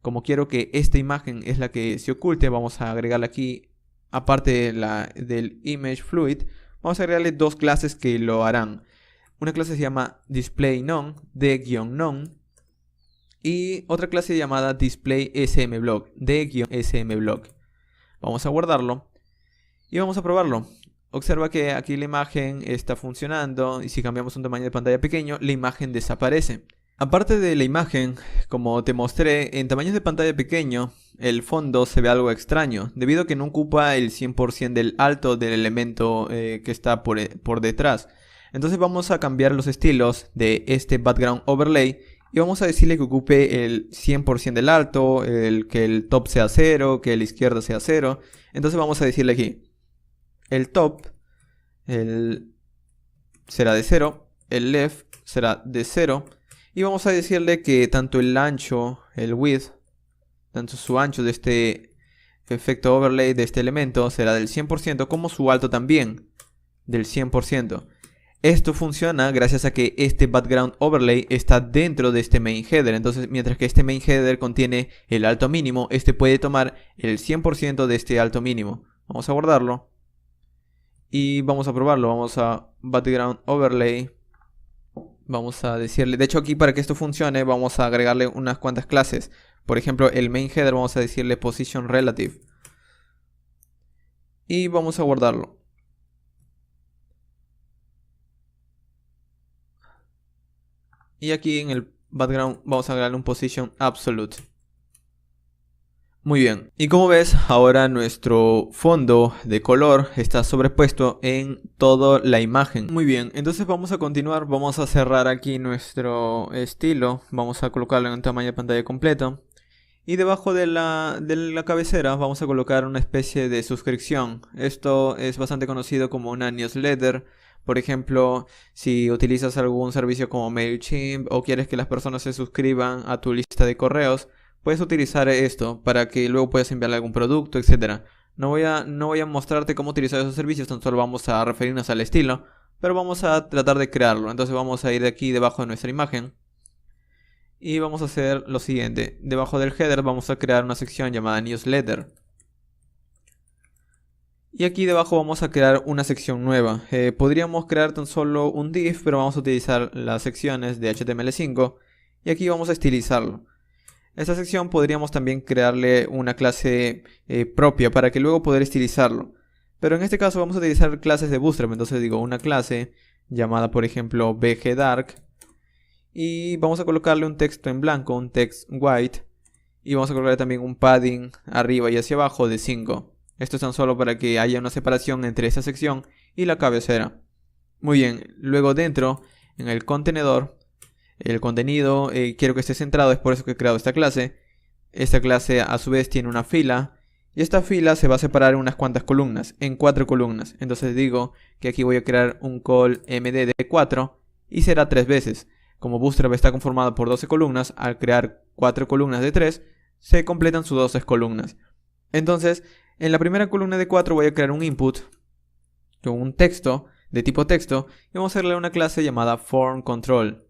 Como quiero que esta imagen es la que se oculte, vamos a agregarle aquí, aparte del Image Fluid, vamos a agregarle dos clases que lo harán. Una clase se llama DisplayNone, de-none, y otra clase llamada DisplaySMBlock, de-SMBlock. Vamos a guardarlo y vamos a probarlo. Observa que aquí la imagen está funcionando y si cambiamos un tamaño de pantalla pequeño, la imagen desaparece. Aparte de la imagen, como te mostré, en tamaños de pantalla pequeño, el fondo se ve algo extraño, debido a que no ocupa el 100% del alto del elemento que está por detrás. Entonces vamos a cambiar los estilos de este background overlay y vamos a decirle que ocupe el 100% del alto, que el top sea 0, que la izquierda sea 0. Entonces vamos a decirle aquí, el top será de 0, el left será de 0. Y vamos a decirle que tanto el ancho, el width, tanto su ancho de este efecto overlay de este elemento será del 100% como su alto también del 100%. Esto funciona gracias a que este background overlay está dentro de este main header. Entonces, mientras que este main header contiene el alto mínimo, este puede tomar el 100% de este alto mínimo. Vamos a guardarlo y vamos a probarlo. Vamos a background overlay. Vamos a decirle, de hecho aquí para que esto funcione vamos a agregarle unas cuantas clases. Por ejemplo, el main header vamos a decirle position relative. Y vamos a guardarlo. Y aquí en el background vamos a agregarle un position absolute. Muy bien, y como ves, ahora nuestro fondo de color está sobrepuesto en toda la imagen. Muy bien, entonces vamos a continuar, vamos a cerrar aquí nuestro estilo, vamos a colocarlo en un tamaño de pantalla completo. Y debajo de la cabecera vamos a colocar una especie de suscripción. Esto es bastante conocido como una newsletter. Por ejemplo, si utilizas algún servicio como MailChimp o quieres que las personas se suscriban a tu lista de correos, puedes utilizar esto para que luego puedas enviarle algún producto, etc. No voy a mostrarte cómo utilizar esos servicios, tan solo vamos a referirnos al estilo, pero vamos a tratar de crearlo. Entonces vamos a ir de aquí debajo de nuestra imagen y vamos a hacer lo siguiente. Debajo del header vamos a crear una sección llamada newsletter. Y aquí debajo vamos a crear una sección nueva. Podríamos crear tan solo un div, pero vamos a utilizar las secciones de HTML5 y aquí vamos a estilizarlo. Esta sección podríamos también crearle una clase propia para que luego poder estilizarlo. Pero en este caso vamos a utilizar clases de Bootstrap. Entonces digo una clase llamada por ejemplo bgdark. Y vamos a colocarle un texto en blanco, un text white. Y vamos a colocarle también un padding arriba y hacia abajo de 5. Esto es tan solo para que haya una separación entre esta sección y la cabecera. Muy bien, luego dentro, en el contenedor, el contenido quiero que esté centrado, es por eso que he creado esta clase. Esta clase a su vez tiene una fila y esta fila se va a separar en unas cuantas columnas, en 4 columnas. Entonces digo que aquí voy a crear un call md de 4 y será 3 veces. Como Bootstrap está conformado por 12 columnas, al crear 4 columnas de 3, se completan sus 12 columnas. Entonces, en la primera columna de 4 voy a crear un input con un texto de tipo texto y vamos a darle una clase llamada formControl.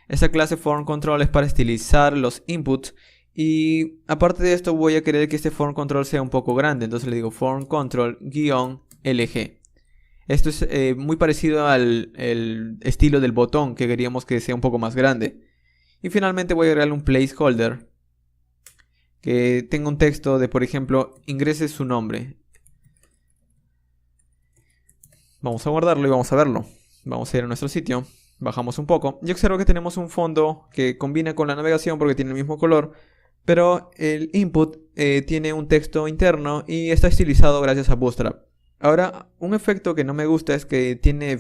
Esta clase formControl es para estilizar los inputs y aparte de esto voy a querer que este formControl sea un poco grande, entonces le digo formControl-LG. Esto es muy parecido al estilo del botón que queríamos que sea un poco más grande. Y finalmente voy a agregarle un placeholder que tenga un texto de, por ejemplo, ingrese su nombre. Vamos a guardarlo y vamos a verlo. Vamos a ir a nuestro sitio, bajamos un poco y observo que tenemos un fondo que combina con la navegación porque tiene el mismo color, pero el input tiene un texto interno y está estilizado gracias a Bootstrap. Ahora, un efecto que no me gusta es que tiene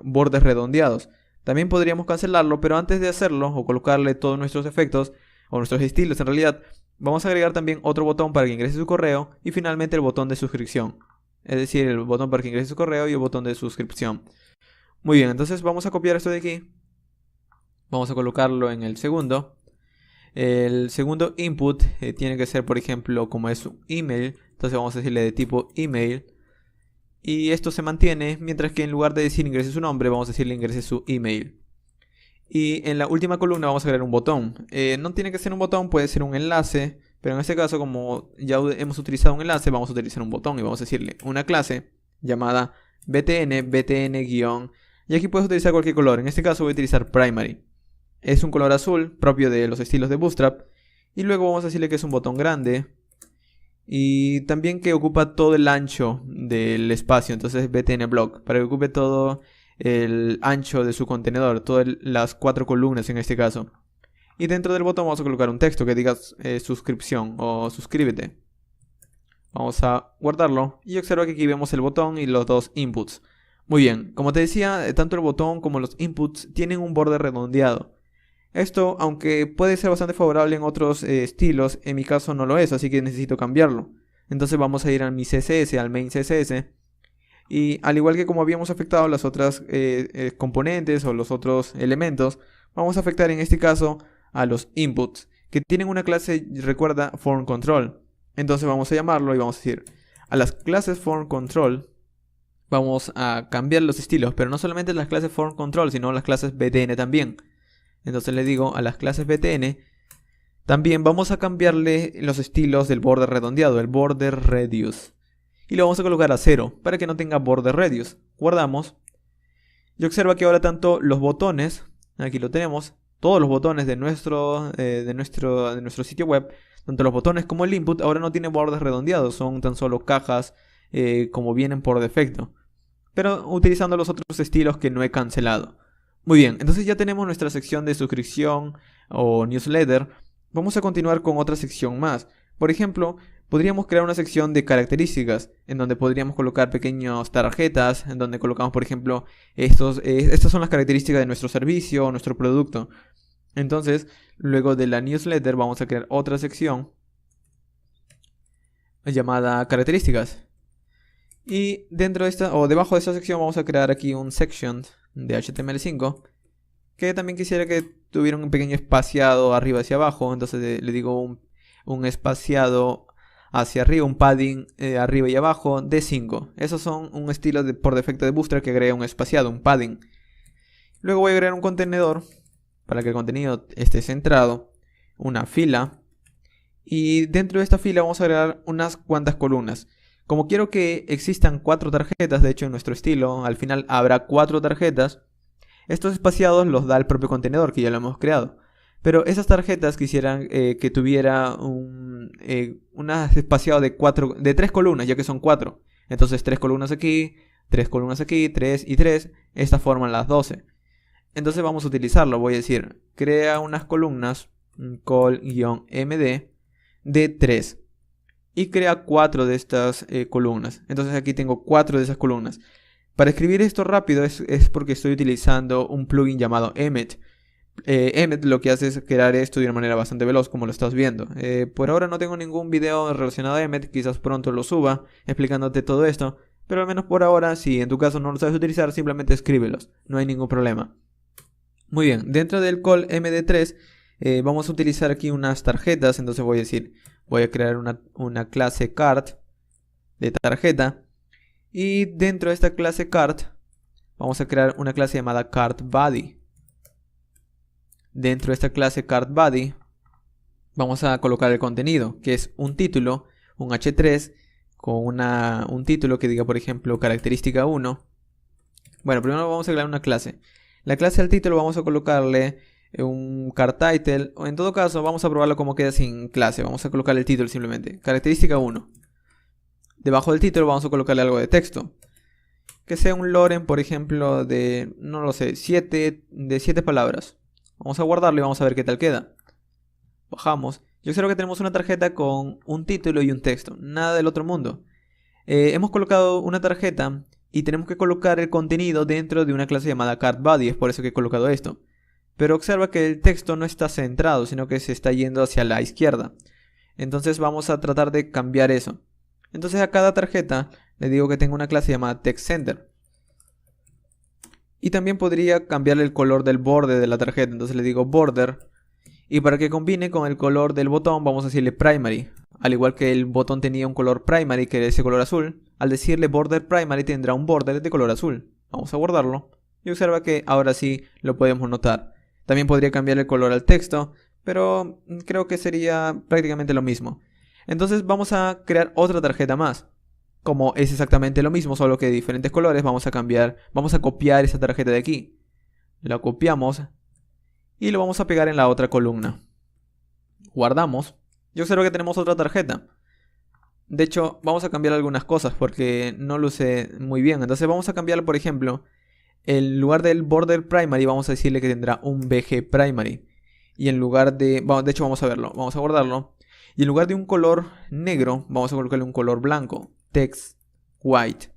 bordes redondeados. También podríamos cancelarlo, pero antes de hacerlo o colocarle todos nuestros efectos o nuestros estilos en realidad, vamos a agregar también otro botón para que ingrese su correo y finalmente el botón de suscripción. Es decir, el botón para que ingrese su correo y el botón de suscripción. Muy bien, entonces vamos a copiar esto de aquí. Vamos a colocarlo en el segundo. El segundo input tiene que ser, por ejemplo, como es un email. Entonces vamos a decirle de tipo email. Y esto se mantiene, mientras que en lugar de decir ingrese su nombre, vamos a decirle ingrese su email. Y en la última columna vamos a agregar un botón. No tiene que ser un botón, puede ser un enlace. Pero en este caso, como ya hemos utilizado un enlace, vamos a utilizar un botón. Y vamos a decirle una clase llamada btn, y aquí puedes utilizar cualquier color. En este caso voy a utilizar primary. Es un color azul, propio de los estilos de Bootstrap. Y luego vamos a decirle que es un botón grande. Y también que ocupa todo el ancho del espacio. Entonces btn block, para que ocupe todo el ancho de su contenedor, todas las 4 columnas en este caso. Y dentro del botón vamos a colocar un texto que diga suscripción o suscríbete. Vamos a guardarlo y observa que aquí vemos el botón y los dos inputs. Muy bien, como te decía, tanto el botón como los inputs tienen un borde redondeado. Esto, aunque puede ser bastante favorable en otros estilos, en mi caso no lo es, así que necesito cambiarlo. Entonces vamos a ir a mi CSS, al main CSS. Y al igual que como habíamos afectado las otras componentes o los otros elementos, vamos a afectar en este caso a los inputs, que tienen una clase, recuerda, form control. Entonces vamos a llamarlo y vamos a decir, a las clases form control vamos a cambiar los estilos, pero no solamente las clases form control, sino las clases btn también. Entonces le digo a las clases btn, también vamos a cambiarle los estilos del border redondeado, el border radius. Y lo vamos a colocar a 0 para que no tenga border radius. Guardamos. Y observa que ahora tanto los botones, aquí lo tenemos, todos los botones de nuestro sitio web, tanto los botones como el input ahora no tienen bordes redondeados, son tan solo cajas como vienen por defecto, pero utilizando los otros estilos que no he cancelado. Muy bien, entonces ya tenemos nuestra sección de suscripción o newsletter. Vamos a continuar con otra sección más. Por ejemplo, podríamos crear una sección de características en donde podríamos colocar pequeñas tarjetas, en donde colocamos, por ejemplo, estas son las características de nuestro servicio o nuestro producto. Entonces, luego de la newsletter vamos a crear otra sección llamada características. Y dentro de esta, o debajo de esta sección, vamos a crear aquí un section de HTML5 que también quisiera que tuviera un pequeño espaciado arriba hacia abajo. Entonces le digo un espaciado hacia arriba, un padding arriba y abajo de 5. Esos son un estilo por defecto de Bootstrap que agrega un espaciado, un padding. Luego voy a agregar un contenedor para que el contenido esté centrado, una fila, y dentro de esta fila vamos a agregar unas cuantas columnas. Como quiero que existan 4 tarjetas, de hecho en nuestro estilo al final habrá 4 tarjetas, estos espaciados los da el propio contenedor que ya lo hemos creado. Pero esas tarjetas quisieran que tuviera un espaciado de 3 columnas, ya que son 4. Entonces 3 columnas aquí, 3 columnas aquí, 3 y 3, estas forman las 12. Entonces vamos a utilizarlo, voy a decir, crea unas columnas, col-md, de 3. Y crea 4 de estas columnas. Entonces aquí tengo 4 de esas columnas. Para escribir esto rápido es porque estoy utilizando un plugin llamado Emmet. Emmet lo que hace es crear esto de una manera bastante veloz, como lo estás viendo. Por ahora no tengo ningún video relacionado a Emmet, quizás pronto lo suba explicándote todo esto. Pero al menos por ahora, si en tu caso no lo sabes utilizar, simplemente escríbelos, no hay ningún problema. Muy bien, dentro del call md3 vamos a utilizar aquí unas tarjetas. Entonces voy a decir, voy a crear una clase card de tarjeta. Y dentro de esta clase card vamos a crear una clase llamada cardBody. Dentro de esta clase cardBody vamos a colocar el contenido, que es un título, un h3 con un título que diga, por ejemplo, característica 1. Bueno, primero vamos a crear una clase. La clase al título vamos a colocarle un cardTitle, o en todo caso vamos a probarlo como queda sin clase. Vamos a colocar el título simplemente, característica 1. Debajo del título vamos a colocarle algo de texto. Que sea un loren, por ejemplo, de, no lo sé, 7 palabras. Vamos a guardarlo y vamos a ver qué tal queda. Bajamos. Yo observo que tenemos una tarjeta con un título y un texto. Nada del otro mundo. Hemos colocado una tarjeta y tenemos que colocar el contenido dentro de una clase llamada cardBody. Es por eso que he colocado esto. Pero observa que el texto no está centrado, sino que se está yendo hacia la izquierda. Entonces vamos a tratar de cambiar eso. Entonces a cada tarjeta le digo que tenga una clase llamada TextCenter. Y también podría cambiarle el color del borde de la tarjeta. Entonces le digo border. Y para que combine con el color del botón vamos a decirle primary. Al igual que el botón tenía un color primary, que era ese color azul, al decirle border primary tendrá un border de color azul. Vamos a guardarlo. Y observa que ahora sí lo podemos notar. También podría cambiar el color al texto, pero creo que sería prácticamente lo mismo. Entonces vamos a crear otra tarjeta más. Como es exactamente lo mismo, solo que de diferentes colores, vamos a copiar esa tarjeta de aquí. La copiamos y lo vamos a pegar en la otra columna. Guardamos. Y observo que tenemos otra tarjeta. De hecho, vamos a cambiar algunas cosas porque no luce muy bien. Entonces vamos a cambiarlo, por ejemplo, En lugar del border primary vamos a decirle que tendrá un BG primary. Y en lugar de... Bueno, de hecho vamos a verlo, vamos a guardarlo. Y en lugar de un color negro vamos a colocarle un color blanco. Text white.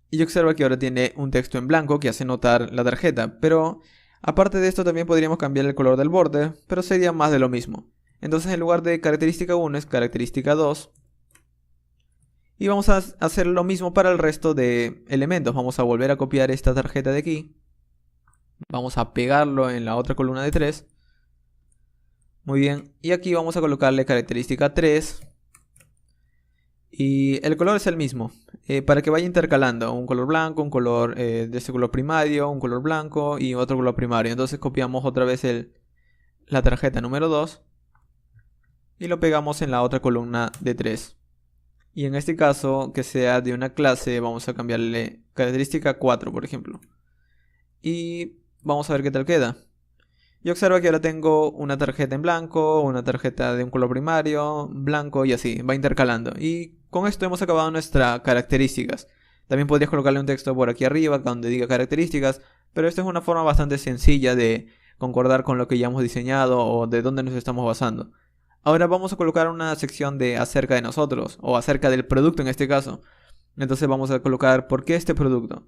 Y observa que ahora tiene un texto en blanco que hace notar la tarjeta. Pero aparte de esto también podríamos cambiar el color del border, pero sería más de lo mismo. Entonces en lugar de característica 1 es característica 2. Y vamos a hacer lo mismo para el resto de elementos. Vamos a volver a copiar esta tarjeta de aquí. Vamos a pegarlo en la otra columna de 3. Muy bien. Y aquí vamos a colocarle característica 3. Y el color es el mismo. Para que vaya intercalando. Un color blanco, un color de este color primario, un color blanco y otro color primario. Entonces copiamos otra vez la tarjeta número 2. Y lo pegamos en la otra columna de 3. Y en este caso, que sea de una clase, vamos a cambiarle característica 4, por ejemplo. Y vamos a ver qué tal queda. Y observa que ahora tengo una tarjeta en blanco, una tarjeta de un color primario, blanco y así, va intercalando. Y con esto hemos acabado nuestras características. También podrías colocarle un texto por aquí arriba donde diga características, pero esta es una forma bastante sencilla de concordar con lo que ya hemos diseñado o de dónde nos estamos basando. Ahora vamos a colocar una sección de acerca de nosotros, o acerca del producto en este caso. Entonces vamos a colocar ¿por qué este producto?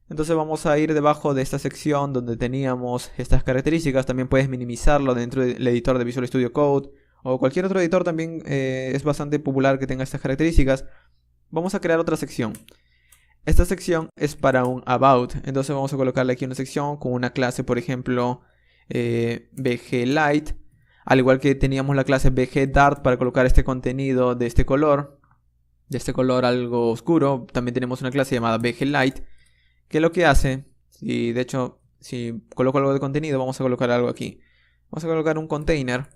Entonces vamos a ir debajo de esta sección donde teníamos estas características. También puedes minimizarlo dentro del editor de Visual Studio Code, o cualquier otro editor también es bastante popular que tenga estas características. Vamos a crear otra sección. Esta sección es para un about. Entonces vamos a colocarle aquí una sección con una clase, por ejemplo, BGLight. Al igual que teníamos la clase BGDart para colocar este contenido de este color algo oscuro. También tenemos una clase llamada BGLight, que lo que hace, y de hecho, si coloco algo de contenido, vamos a colocar algo aquí. Vamos a colocar un container.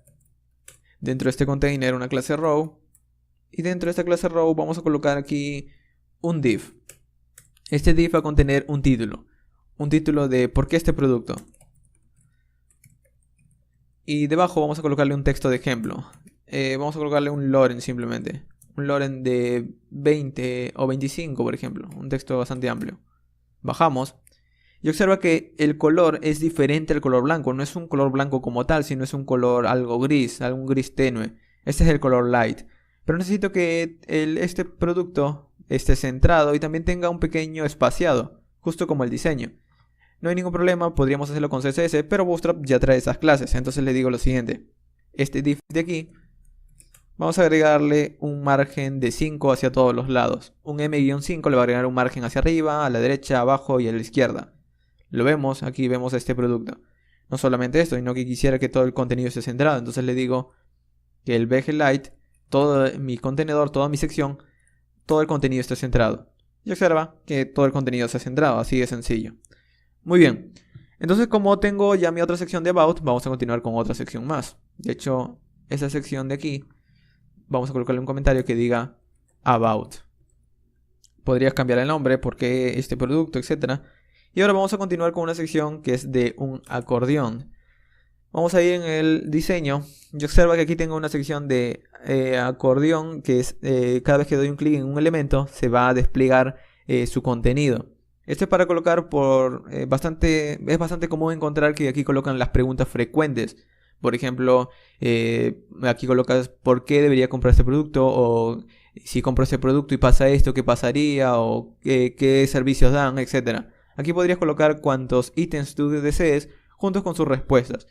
Dentro de este container una clase row. Y dentro de esta clase row vamos a colocar aquí un div. Este div va a contener un título. Un título de ¿por qué este producto? Y debajo vamos a colocarle un texto de ejemplo. Vamos a colocarle un loren simplemente. Un loren de 20 o 25, por ejemplo. Un texto bastante amplio. Bajamos. Y observa que el color es diferente al color blanco. No es un color blanco como tal, sino es un color algo gris, algún gris tenue. Este es el color light. Pero necesito que este producto esté centrado y también tenga un pequeño espaciado, justo como el diseño. No hay ningún problema, podríamos hacerlo con CSS, pero Bootstrap ya trae esas clases. Entonces le digo lo siguiente. Este div de aquí, vamos a agregarle un margen de 5 hacia todos los lados. Un M-5 le va a agregar un margen hacia arriba, a la derecha, abajo y a la izquierda. Lo vemos, aquí vemos este producto. No solamente esto, sino que quisiera que todo el contenido esté centrado. Entonces le digo que el BGLight, todo mi contenedor, toda mi sección, todo el contenido esté centrado. Y observa que todo el contenido se ha centrado, así de sencillo. Muy bien, entonces como tengo ya mi otra sección de About, vamos a continuar con otra sección más. De hecho, esa sección de aquí, vamos a colocarle un comentario que diga About. Podrías cambiar el nombre, por qué este producto, etc. Y ahora vamos a continuar con una sección que es de un acordeón. Vamos a ir en el diseño y observa que aquí tengo una sección de acordeón que es cada vez que doy un clic en un elemento se va a desplegar su contenido. Esto es para colocar es bastante común encontrar que aquí colocan las preguntas frecuentes. Por ejemplo, aquí colocas ¿por qué debería comprar este producto? O si compro este producto y pasa esto, ¿qué pasaría? O qué servicios dan, etcétera. Aquí podrías colocar cuantos ítems tú desees juntos con sus respuestas.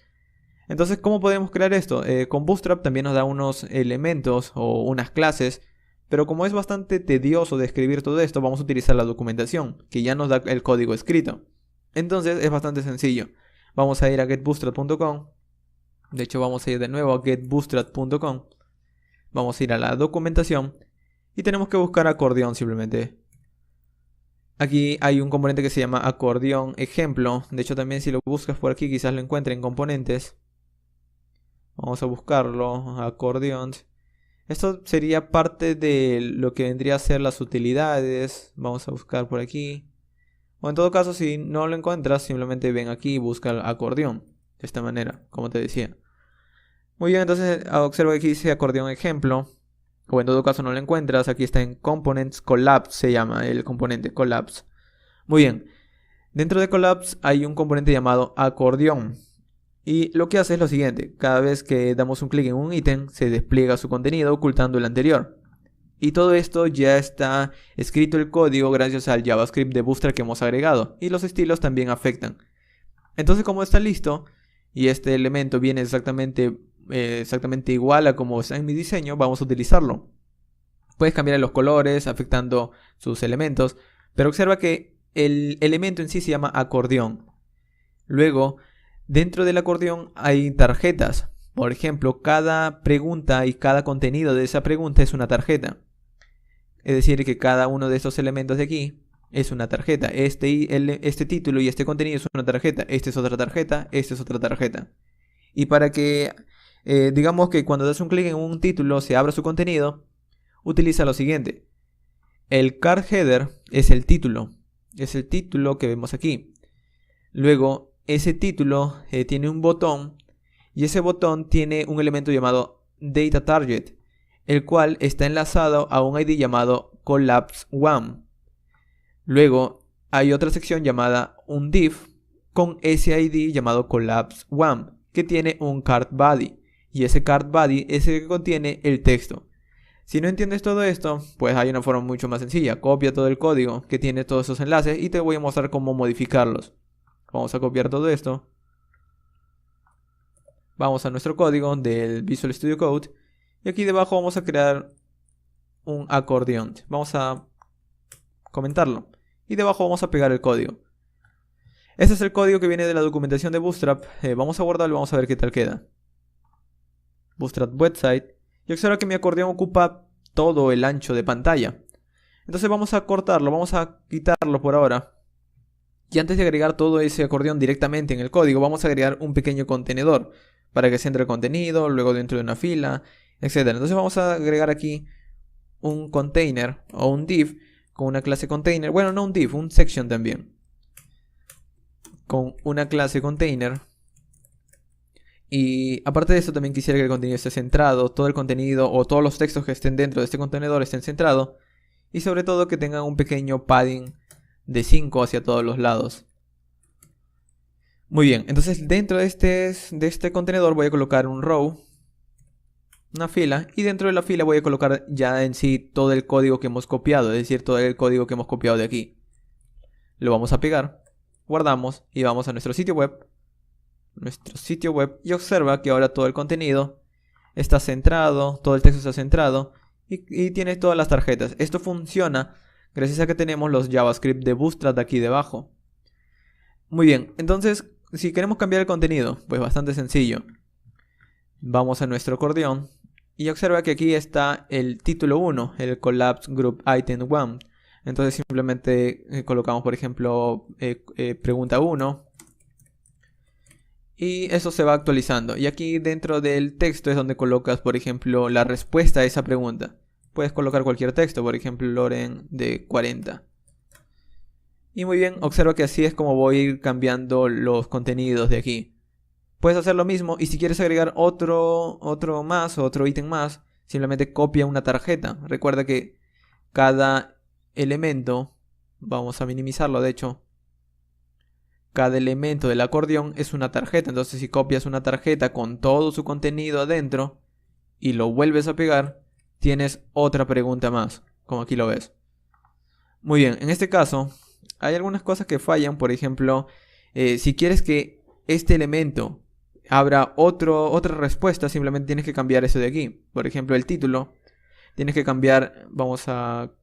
Entonces, ¿cómo podemos crear esto? Con Bootstrap también nos da unos elementos o unas clases. Pero como es bastante tedioso de escribir todo esto, vamos a utilizar la documentación, que ya nos da el código escrito. Entonces es bastante sencillo. Vamos a ir a getbootstrap.com. De hecho, vamos a ir de nuevo a getbootstrap.com. Vamos a ir a la documentación. Y tenemos que buscar acordeón simplemente. Aquí hay un componente que se llama acordeón ejemplo. De hecho, también si lo buscas por aquí, quizás lo encuentres en componentes. Vamos a buscarlo, acordeón. Esto sería parte de lo que vendría a ser las utilidades. Vamos a buscar por aquí. O en todo caso, si no lo encuentras, simplemente ven aquí y busca el acordeón. De esta manera, como te decía. Muy bien, entonces observa que aquí dice acordeón ejemplo. O en todo caso no lo encuentras, aquí está en Components Collapse, se llama el componente Collapse. Muy bien, dentro de Collapse hay un componente llamado acordeón. Y lo que hace es lo siguiente: cada vez que damos un clic en un ítem, se despliega su contenido ocultando el anterior. Y todo esto ya está escrito el código gracias al JavaScript de Bootstrap que hemos agregado. Y los estilos también afectan. Entonces, como está listo y este elemento viene exactamente igual a como está en mi diseño, vamos a utilizarlo. Puedes cambiar los colores afectando sus elementos, pero observa que el elemento en sí se llama acordeón. Luego, dentro del acordeón hay tarjetas. Por ejemplo, cada pregunta y cada contenido de esa pregunta es una tarjeta. Es decir, que cada uno de estos elementos de aquí es una tarjeta. Este título y este contenido es una tarjeta. Esta es otra tarjeta. Esta es otra tarjeta. Y para que, digamos que cuando das un clic en un título se abra su contenido, utiliza lo siguiente. El card header es el título. Es el título que vemos aquí. Luego, ese título tiene un botón. Y ese botón tiene un elemento llamado Data Target, el cual está enlazado a un ID llamado Collapse1. Luego hay otra sección llamada un div con ese ID llamado Collapse1, que tiene un card body, y ese card body es el que contiene el texto. Si no entiendes todo esto, pues hay una forma mucho más sencilla. Copia todo el código que tiene todos esos enlaces y te voy a mostrar cómo modificarlos. Vamos a copiar todo esto. Vamos a nuestro código del Visual Studio Code. Y aquí debajo vamos a crear un acordeón. Vamos a comentarlo. Y debajo vamos a pegar el código. Este es el código que viene de la documentación de Bootstrap. Vamos a guardarlo y vamos a ver qué tal queda. Bootstrap website. Y observa que mi acordeón ocupa todo el ancho de pantalla. Entonces vamos a cortarlo, vamos a quitarlo por ahora. Y antes de agregar todo ese acordeón directamente en el código, vamos a agregar un pequeño contenedor para que se entre el contenido, luego dentro de una fila, etc. Entonces vamos a agregar aquí un container o un div con una clase container. Bueno, no un div, un section también. Con una clase container. Y aparte de eso también quisiera que el contenido esté centrado, todo el contenido o todos los textos que estén dentro de este contenedor estén centrados. Y sobre todo que tengan un pequeño padding de 5 hacia todos los lados. Muy bien, entonces dentro de este contenedor voy a colocar un row, una fila, y dentro de la fila voy a colocar ya en sí todo el código que hemos copiado, es decir, todo el código que hemos copiado de aquí. Lo vamos a pegar, guardamos y vamos a nuestro sitio web. Y observa que ahora todo el contenido está centrado, todo el texto está centrado y tiene todas las tarjetas. Esto funciona gracias a que tenemos los JavaScript de Bootstrap de aquí debajo. Muy bien, entonces si queremos cambiar el contenido, pues bastante sencillo. Vamos a nuestro acordeón y observa que aquí está el título 1, el Collapse Group Item 1. Entonces simplemente colocamos, por ejemplo, pregunta 1. Y eso se va actualizando. Y aquí dentro del texto es donde colocas, por ejemplo, la respuesta a esa pregunta. Puedes colocar cualquier texto, por ejemplo, Loren de 40. Y muy bien, observa que así es como voy a ir cambiando los contenidos de aquí. Puedes hacer lo mismo y si quieres agregar otro ítem más, simplemente copia una tarjeta. Recuerda que cada elemento, vamos a minimizarlo de hecho, cada elemento del acordeón es una tarjeta. Entonces si copias una tarjeta con todo su contenido adentro y lo vuelves a pegar, tienes otra pregunta más, como aquí lo ves. Muy bien, en este caso hay algunas cosas que fallan. Por ejemplo, si quieres que este elemento abra otra respuesta, simplemente tienes que cambiar eso de aquí. Por ejemplo, el título, tienes que cambiar, vamos a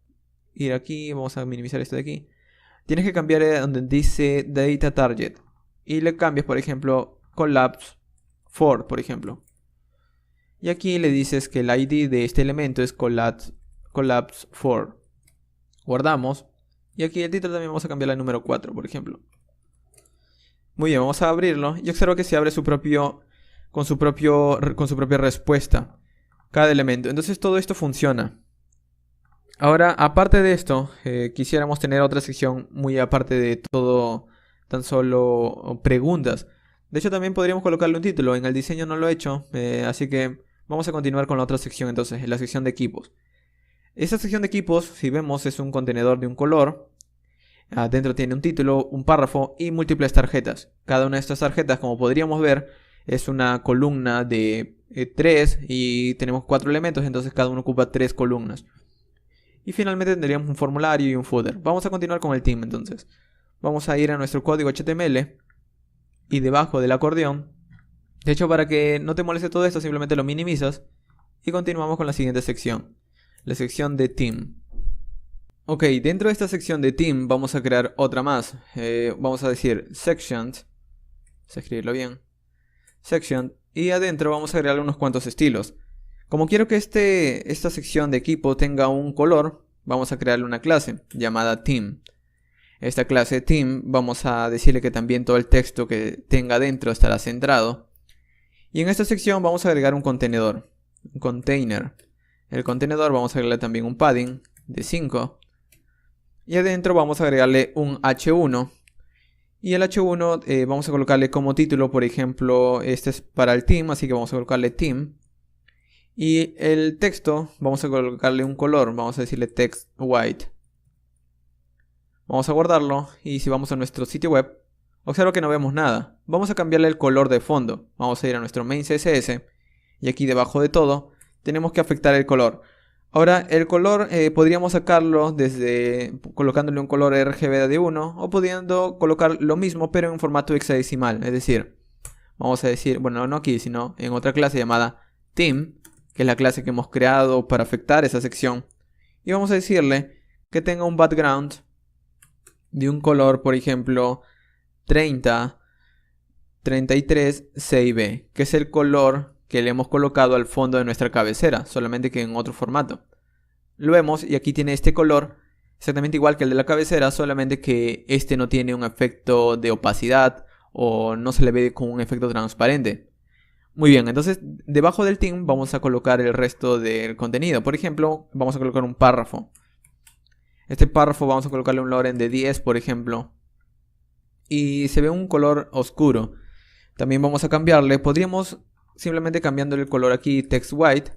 ir aquí, vamos a minimizar esto de aquí. Tienes que cambiar donde dice Data Target y le cambias, por ejemplo, Collapse 4, por ejemplo. Y aquí le dices que el ID de este elemento es Collapse 4. Guardamos. Y aquí el título también vamos a cambiar al número 4, por ejemplo. Muy bien, vamos a abrirlo. Y observo que se abre con su propia respuesta cada elemento. Entonces todo esto funciona. Ahora, aparte de esto, quisiéramos tener otra sección muy aparte de todo, tan solo preguntas. De hecho, también podríamos colocarle un título. En el diseño no lo he hecho, así que vamos a continuar con la otra sección entonces, en la sección de equipos. Esta sección de equipos, si vemos, es un contenedor de un color. Adentro tiene un título, un párrafo y múltiples tarjetas. Cada una de estas tarjetas, como podríamos ver, es una columna de 3 y tenemos 4 elementos, entonces cada uno ocupa 3 columnas. Y finalmente tendríamos un formulario y un footer. Vamos a continuar con el theme entonces. Vamos a ir a nuestro código HTML y debajo del acordeón. De hecho, para que no te moleste todo esto, simplemente lo minimizas y continuamos con la siguiente sección. La sección de theme. Ok, dentro de esta sección de theme vamos a crear otra más. Vamos a decir sections. Vamos a escribirlo bien. Section. Y adentro vamos a agregarle unos cuantos estilos. Como quiero que esta sección de equipo tenga un color, vamos a crearle una clase llamada theme. Esta clase theme vamos a decirle que también todo el texto que tenga dentro estará centrado. Y en esta sección vamos a agregar un contenedor. Un container. El contenedor vamos a agregarle también un padding de 5. Y adentro vamos a agregarle un h1. Y el h1 vamos a colocarle como título, por ejemplo, este es para el theme, así que vamos a colocarle theme. Y el texto vamos a colocarle un color, vamos a decirle text white. Vamos a guardarlo y si vamos a nuestro sitio web, observa que no vemos nada. Vamos a cambiarle el color de fondo. Vamos a ir a nuestro main CSS y aquí debajo de todo tenemos que afectar el color. Ahora, el color podríamos sacarlo desde colocándole un color RGB de 1 o pudiendo colocar lo mismo pero en formato hexadecimal. Es decir, vamos a decir, bueno, no aquí, sino en otra clase llamada theme, que es la clase que hemos creado para afectar esa sección. Y vamos a decirle que tenga un background de un color, por ejemplo, 30, 33, CIB, que es el color que le hemos colocado al fondo de nuestra cabecera, solamente que en otro formato. Lo vemos y aquí tiene este color exactamente igual que el de la cabecera, solamente que este no tiene un efecto de opacidad o no se le ve con un efecto transparente. Muy bien, entonces debajo del theme vamos a colocar el resto del contenido. Por ejemplo, vamos a colocar un párrafo. Este párrafo vamos a colocarle un loren de 10, por ejemplo. Y se ve un color oscuro. También vamos a cambiarle, podríamos simplemente cambiándole el color aquí, text white.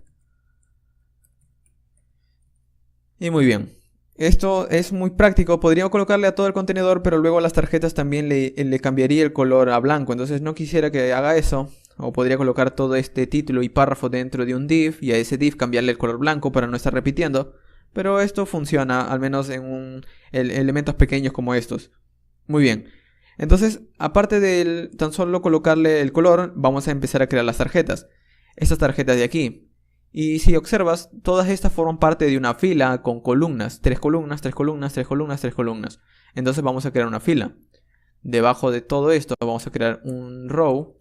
Y muy bien. Esto es muy práctico. Podría colocarle a todo el contenedor, pero luego a las tarjetas también le cambiaría el color a blanco. Entonces no quisiera que haga eso. O podría colocar todo este título y párrafo dentro de un div y a ese div cambiarle el color blanco para no estar repitiendo. Pero esto funciona, al menos en elementos pequeños como estos. Muy bien. Entonces, aparte de tan solo colocarle el color, vamos a empezar a crear las tarjetas. Estas tarjetas de aquí. Y si observas, todas estas forman parte de una fila con columnas. 3 columnas, 3 columnas, 3 columnas, 3 columnas. Entonces vamos a crear una fila. Debajo de todo esto vamos a crear un row.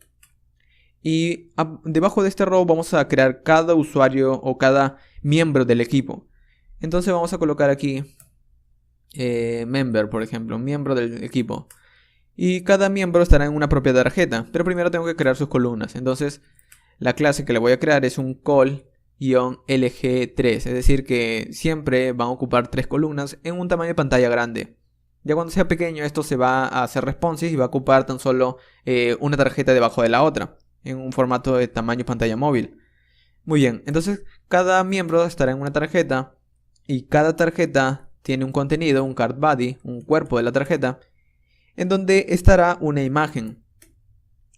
Y debajo de este row vamos a crear cada usuario o cada miembro del equipo. Entonces vamos a colocar aquí member, por ejemplo, miembro del equipo. Y cada miembro estará en una propia tarjeta. Pero primero tengo que crear sus columnas. Entonces la clase que le voy a crear es un call-lg3. Es decir que siempre van a ocupar 3 columnas en un tamaño de pantalla grande. Ya cuando sea pequeño esto se va a hacer responsive y va a ocupar tan solo una tarjeta debajo de la otra. En un formato de tamaño pantalla móvil. Muy bien, entonces cada miembro estará en una tarjeta. Y cada tarjeta tiene un contenido, un card body, un cuerpo de la tarjeta, en donde estará una imagen.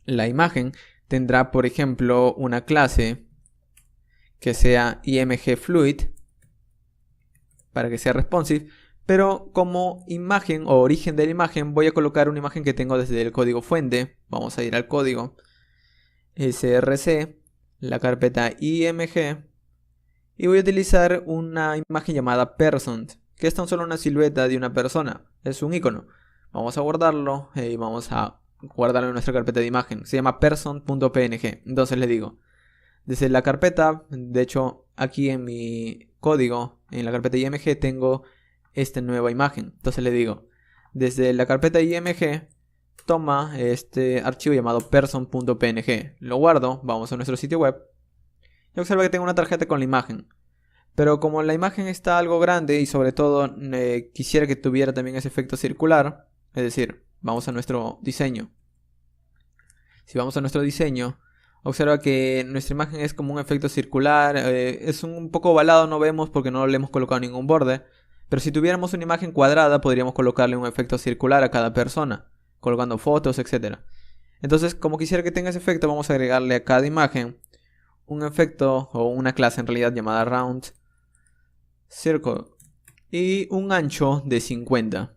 La imagen tendrá, por ejemplo, una clase que sea imgFluid para que sea responsive, pero como imagen o origen de la imagen voy a colocar una imagen que tengo desde el código fuente. Vamos a ir al código src, la carpeta img, y voy a utilizar una imagen llamada person, que es tan solo una silueta de una persona, es un icono. Vamos a guardarlo y vamos a guardarlo en nuestra carpeta de imagen. Se llama person.png. Entonces le digo, desde la carpeta, de hecho aquí en mi código, en la carpeta img tengo esta nueva imagen. Entonces le digo, desde la carpeta img, toma este archivo llamado person.png. Lo guardo, vamos a nuestro sitio web. Y observa que tengo una tarjeta con la imagen. Pero como la imagen está algo grande y sobre todo quisiera que tuviera también ese efecto circular, es decir, vamos a nuestro diseño. Si vamos a nuestro diseño, observa que nuestra imagen es como un efecto circular. Es un poco ovalado, no vemos porque no le hemos colocado ningún borde. Pero si tuviéramos una imagen cuadrada, podríamos colocarle un efecto circular a cada persona, colgando fotos, etc. Entonces, como quisiera que tenga ese efecto, vamos a agregarle a cada imagen un efecto o una clase en realidad llamada round circle y un ancho de 50.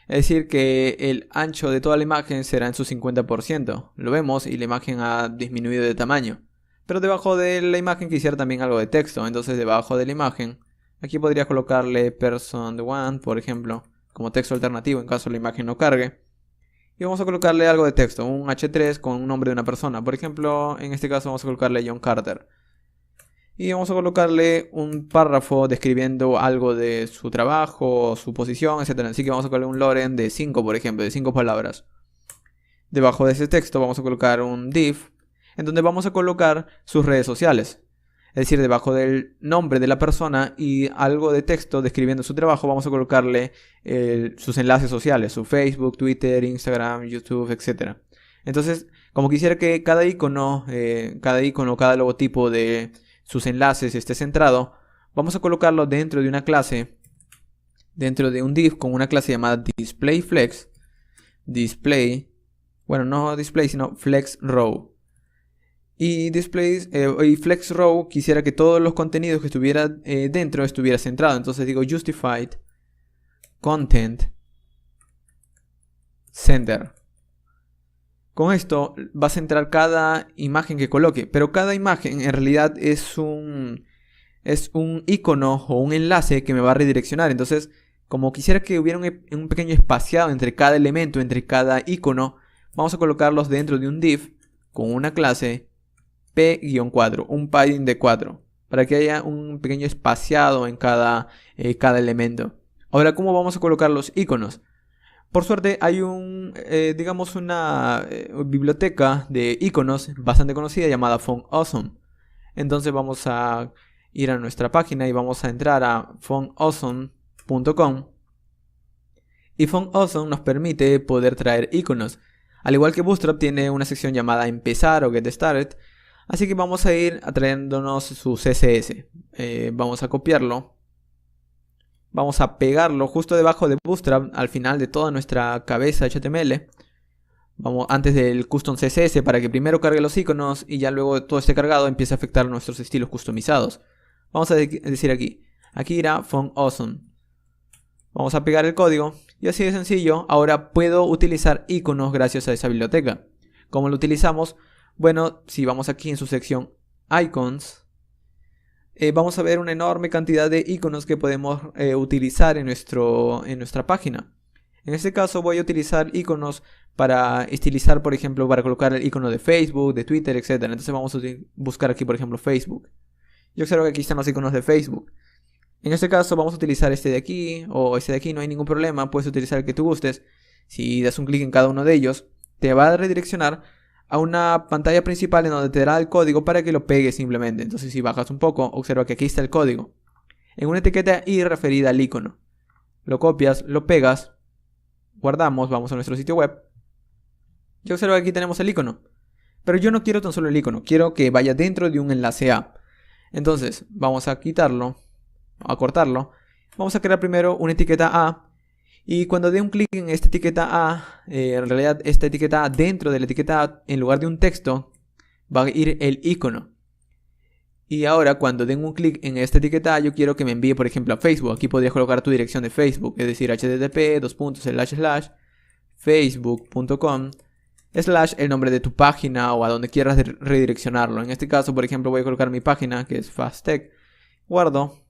Es decir que el ancho de toda la imagen será en su 50%. Lo vemos y la imagen ha disminuido de tamaño. Pero debajo de la imagen quisiera también algo de texto. Entonces debajo de la imagen, aquí podría colocarle person one, por ejemplo, como texto alternativo en caso la imagen no cargue. Y vamos a colocarle algo de texto, un H3 con un nombre de una persona. Por ejemplo, en este caso vamos a colocarle John Carter. Y vamos a colocarle un párrafo describiendo algo de su trabajo, su posición, etc. Así que vamos a colocarle un Loren de 5, por ejemplo, de 5 palabras. Debajo de ese texto vamos a colocar un div, en donde vamos a colocar sus redes sociales. Es decir, debajo del nombre de la persona y algo de texto describiendo su trabajo, vamos a colocarle sus enlaces sociales, su Facebook, Twitter, Instagram, YouTube, etc. Entonces, como quisiera que cada icono, cada logotipo de sus enlaces esté centrado, vamos a colocarlo dentro de una clase, dentro de un div con una clase llamada displayFlex, no display, sino flexRow. Y flexRow quisiera que todos los contenidos que estuviera dentro estuviera centrado. Entonces digo justified content center. Con esto va a centrar cada imagen que coloque, pero cada imagen en realidad es un icono o un enlace que me va a redireccionar. Entonces, como quisiera que hubiera un pequeño espaciado entre cada elemento, entre cada icono, vamos a colocarlos dentro de un div con una clase p-4, un padding de 4, para que haya un pequeño espaciado en cada elemento. Ahora, ¿cómo vamos a colocar los iconos? Por suerte hay una biblioteca de iconos bastante conocida llamada FontAwesome. Entonces vamos a ir a nuestra página y vamos a entrar a fontawesome.com. Y FontAwesome nos permite poder traer iconos. Al igual que Bootstrap tiene una sección llamada Empezar o Get Started. Así que vamos a ir atrayéndonos su CSS. Vamos a copiarlo. Vamos a pegarlo justo debajo de Bootstrap, al final de toda nuestra cabeza HTML. Vamos antes del custom CSS para que primero cargue los iconos y ya luego todo esté cargado empiece a afectar nuestros estilos customizados. Vamos a decir aquí irá FontAwesome. Vamos a pegar el código y así de sencillo, ahora puedo utilizar iconos gracias a esa biblioteca. ¿Cómo lo utilizamos? Bueno, si vamos aquí en su sección Icons, vamos a ver una enorme cantidad de iconos que podemos utilizar en nuestra página. En este caso voy a utilizar iconos para estilizar, por ejemplo, para colocar el icono de Facebook, de Twitter, etc. Entonces vamos a buscar aquí, por ejemplo, Facebook. Yo observo que aquí están los iconos de Facebook. En este caso vamos a utilizar este de aquí o este de aquí, no hay ningún problema, puedes utilizar el que tú gustes. Si das un clic en cada uno de ellos, te va a redireccionar a una pantalla principal en donde te dará el código para que lo pegues simplemente. Entonces si bajas un poco, observa que aquí está el código en una etiqueta i referida al icono. Lo copias, lo pegas, guardamos, vamos a nuestro sitio web y observa que aquí tenemos el icono. Pero yo no quiero tan solo el icono, quiero que vaya dentro de un enlace A. Entonces vamos a quitarlo, a cortarlo. Vamos a crear primero una etiqueta A. Y cuando dé un clic en esta etiqueta A, en realidad esta etiqueta A, dentro de la etiqueta A, en lugar de un texto, va a ir el icono. Y ahora cuando den un clic en esta etiqueta A, yo quiero que me envíe, por ejemplo, a Facebook. Aquí podrías colocar tu dirección de Facebook, es decir, http://facebook.com/ el nombre de tu página o a donde quieras redireccionarlo. En este caso, por ejemplo, voy a colocar mi página, que es FastTech. Guardo.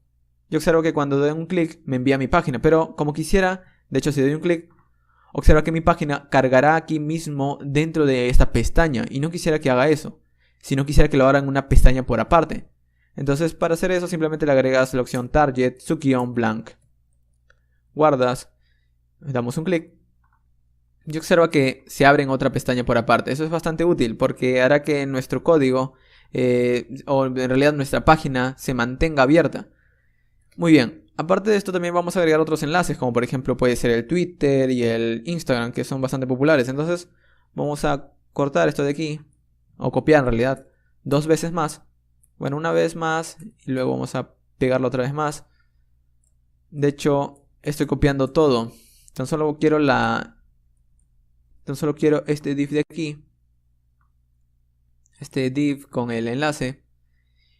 Yo observo que cuando doy un clic me envía a mi página, pero como quisiera, de hecho si doy un clic, observa que mi página cargará aquí mismo dentro de esta pestaña y no quisiera que haga eso, sino quisiera que lo haga en una pestaña por aparte. Entonces para hacer eso simplemente le agregas la opción Target, su-blank. Guardas, damos un clic y observa que se abre en otra pestaña por aparte. Eso es bastante útil porque hará que nuestro código, o en realidad nuestra página, se mantenga abierta. Muy bien, aparte de esto también vamos a agregar otros enlaces, como por ejemplo puede ser el Twitter y el Instagram, que son bastante populares. Entonces vamos a cortar esto de aquí, o copiar en realidad, 2 veces más. Bueno, una vez más y luego vamos a pegarlo otra vez más. De hecho, estoy copiando todo. Tan solo quiero este div de aquí. Este div con el enlace.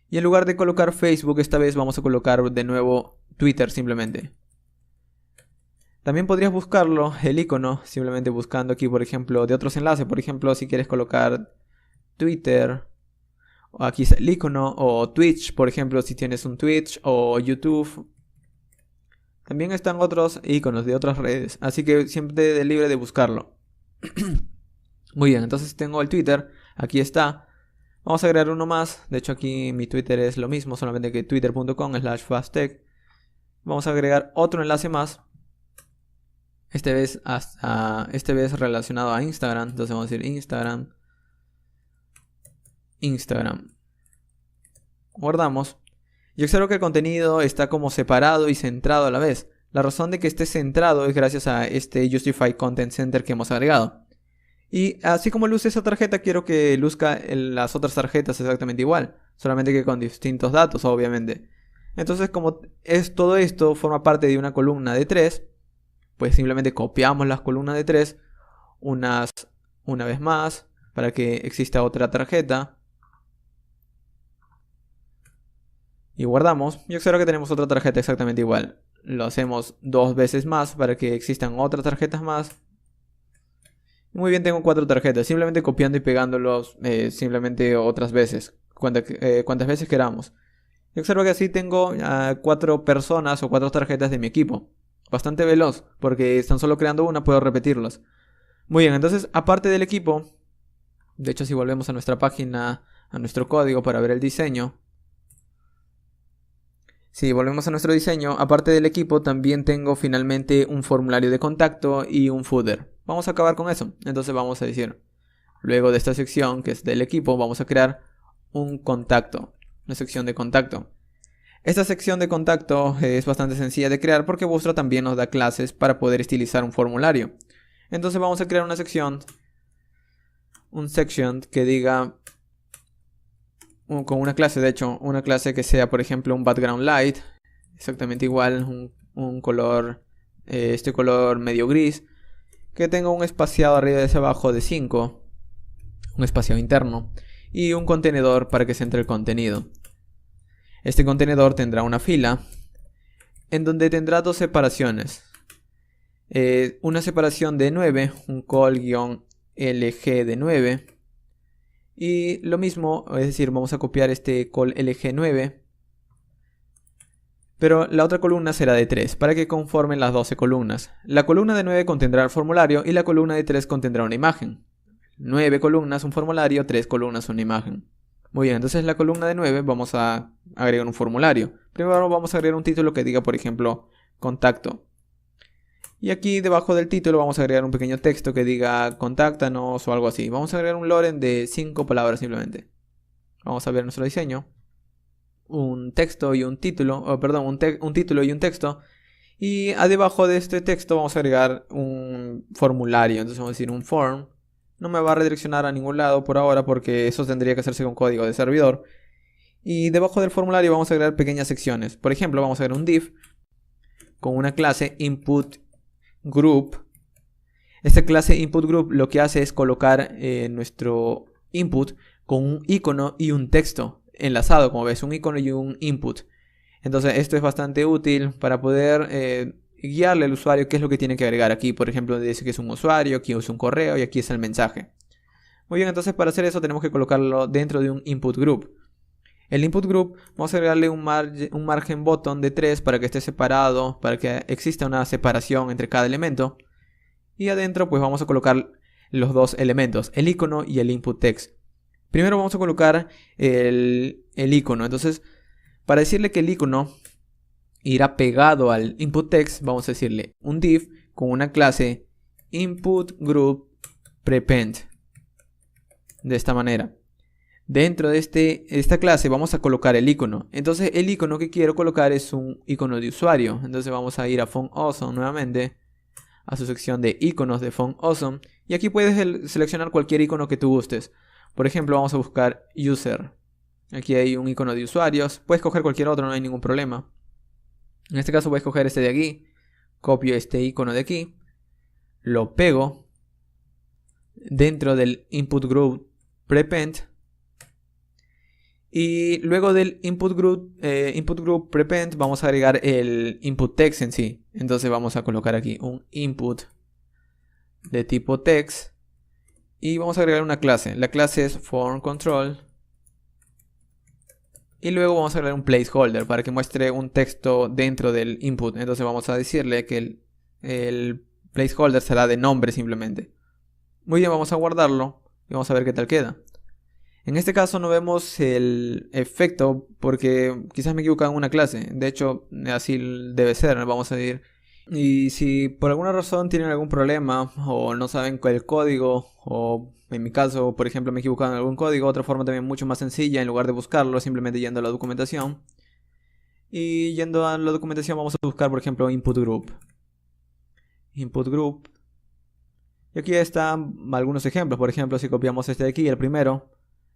Y en lugar de colocar Facebook, esta vez vamos a colocar de nuevo Twitter simplemente. También podrías buscarlo, el icono, simplemente buscando aquí, por ejemplo, de otros enlaces. Por ejemplo, si quieres colocar Twitter, o aquí está el icono, o Twitch, por ejemplo, si tienes un Twitch o YouTube. También están otros iconos de otras redes, así que siempre libre de buscarlo. Muy bien, entonces tengo el Twitter, aquí está. Vamos a agregar uno más, de hecho aquí mi Twitter es lo mismo, solamente que twitter.com/fasttech. Vamos a agregar otro enlace más. Este vez relacionado a Instagram, entonces vamos a decir Instagram. Guardamos. Y observo que el contenido está como separado y centrado a la vez. La razón de que esté centrado es gracias a este Justify Content Center que hemos agregado. Y así como luce esa tarjeta, quiero que luzca en las otras tarjetas exactamente igual. Solamente que con distintos datos, obviamente. Entonces, como todo esto forma parte de una columna de 3, pues simplemente copiamos las columnas de 3 una vez más para que exista otra tarjeta. Y guardamos. Y observo que tenemos otra tarjeta exactamente igual. Lo hacemos 2 veces más para que existan otras tarjetas más. Muy bien, tengo 4 tarjetas. Simplemente copiando y pegándolos simplemente otras veces. Cuantas veces queramos. Y observo que así tengo 4 personas o 4 tarjetas de mi equipo. Bastante veloz, porque están solo creando una, puedo repetirlos. Muy bien, entonces aparte del equipo, de hecho si volvemos a nuestra página, a nuestro código para ver el diseño. Si volvemos a nuestro diseño, aparte del equipo también tengo finalmente un formulario de contacto y un footer. Vamos a acabar con eso. Entonces vamos a decir, luego de esta sección que es del equipo, vamos a crear un contacto, una sección de contacto. Esta sección de contacto es bastante sencilla de crear porque Bootstrap también nos da clases para poder estilizar un formulario. Entonces vamos a crear una sección, un section que diga con una clase, de hecho, una clase que sea, por ejemplo, un background light, exactamente igual, un color, este color medio gris, que tenga un espaciado arriba y hacia abajo de 5, un espaciado interno, y un contenedor para que se entre el contenido. Este contenedor tendrá una fila, en donde tendrá 2 separaciones. Una separación de 9, un call-lg de 9. Y lo mismo, es decir, vamos a copiar este call lg9. Pero la otra columna será de 3, para que conformen las 12 columnas. La columna de 9 contendrá el formulario y la columna de 3 contendrá una imagen. 9 columnas, un formulario, 3 columnas, una imagen. Muy bien, entonces la columna de 9 vamos a agregar un formulario. Primero vamos a agregar un título que diga, por ejemplo, contacto. Y aquí debajo del título vamos a agregar un pequeño texto que diga contáctanos o algo así. Vamos a agregar un loren de 5 palabras simplemente. Vamos a ver nuestro diseño. Un texto y un título, un título y un texto. Y debajo de este texto vamos a agregar un formulario. Entonces vamos a decir un form. No me va a redireccionar a ningún lado por ahora porque eso tendría que hacerse con código de servidor. Y debajo del formulario vamos a agregar pequeñas secciones. Por ejemplo, vamos a agregar un div con una clase input group. Esta clase input group lo que hace es colocar nuestro input con un icono y un texto enlazado, como ves, un icono y un input. Entonces esto es bastante útil para poder guiarle al usuario qué es lo que tiene que agregar. Aquí, por ejemplo, dice que es un usuario, aquí es un correo y aquí es el mensaje. Muy bien, entonces para hacer eso tenemos que colocarlo dentro de un input group. El input group vamos a agregarle un margen button de 3 para que esté separado, para que exista una separación entre cada elemento. Y adentro pues vamos a colocar los 2 elementos, el icono y el input text. Primero vamos a colocar el icono. Entonces, para decirle que el icono irá pegado al input text, vamos a decirle un div con una clase input group prepend. De esta manera. Dentro de esta clase vamos a colocar el icono. Entonces el icono que quiero colocar es un icono de usuario. Entonces vamos a ir a PhoneAwesome nuevamente, a su sección de iconos de PhoneAwesome. Y aquí puedes seleccionar cualquier icono que tú gustes. Por ejemplo, vamos a buscar user. Aquí hay un icono de usuarios. Puedes coger cualquier otro, no hay ningún problema. En este caso voy a escoger este de aquí. copio este icono de aquí, lo pego dentro del input group prepend. Y luego del input group prepend vamos a agregar el input text en sí. Entonces vamos a colocar aquí un input de tipo text. Y vamos a agregar una clase. La clase es form_control. Y luego vamos a agregar un placeholder para que muestre un texto dentro del input. Entonces vamos a decirle que el placeholder será de nombre simplemente. Muy bien, vamos a guardarlo y vamos a ver qué tal queda. En este caso no vemos el efecto porque quizás me he equivocado en una clase. De hecho, así debe ser, vamos a ir. Y si por alguna razón tienen algún problema o no saben el código, o en mi caso, por ejemplo, me he equivocado en algún código, otra forma también mucho más sencilla, en lugar de buscarlo, simplemente yendo a la documentación. Y yendo a la documentación vamos a buscar, por ejemplo, input group. Input group. Y aquí están algunos ejemplos. Por ejemplo, si copiamos este de aquí, el primero.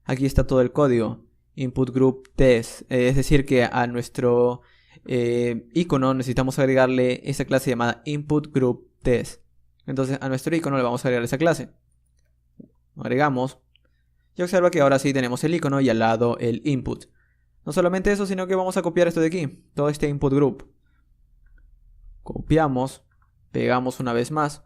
Aquí está todo el código, input group test, es decir que a nuestro icono necesitamos agregarle esa clase llamada input group test. Entonces a nuestro icono le vamos a agregar esa clase. Agregamos y observa que ahora sí tenemos el icono y al lado el input. No solamente eso, sino que vamos a copiar esto de aquí, todo este input group. Copiamos, pegamos una vez más.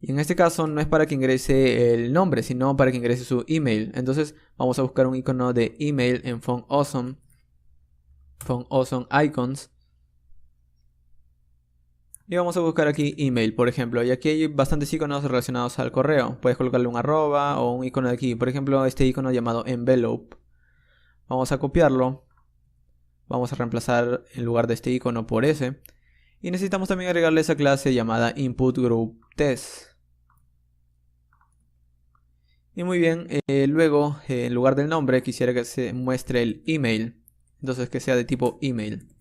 Y en este caso no es para que ingrese el nombre, sino para que ingrese su email. Entonces vamos a buscar un icono de email en Font Awesome Icons. Y vamos a buscar aquí email, por ejemplo. Y aquí hay bastantes iconos relacionados al correo. Puedes colocarle un arroba o un icono de aquí. Por ejemplo, este icono llamado envelope. Vamos a copiarlo. Vamos a reemplazar en lugar de este icono por ese. Y necesitamos también agregarle esa clase llamada input group test. Y muy bien, luego en lugar del nombre quisiera que se muestre el email. Entonces que sea de tipo email.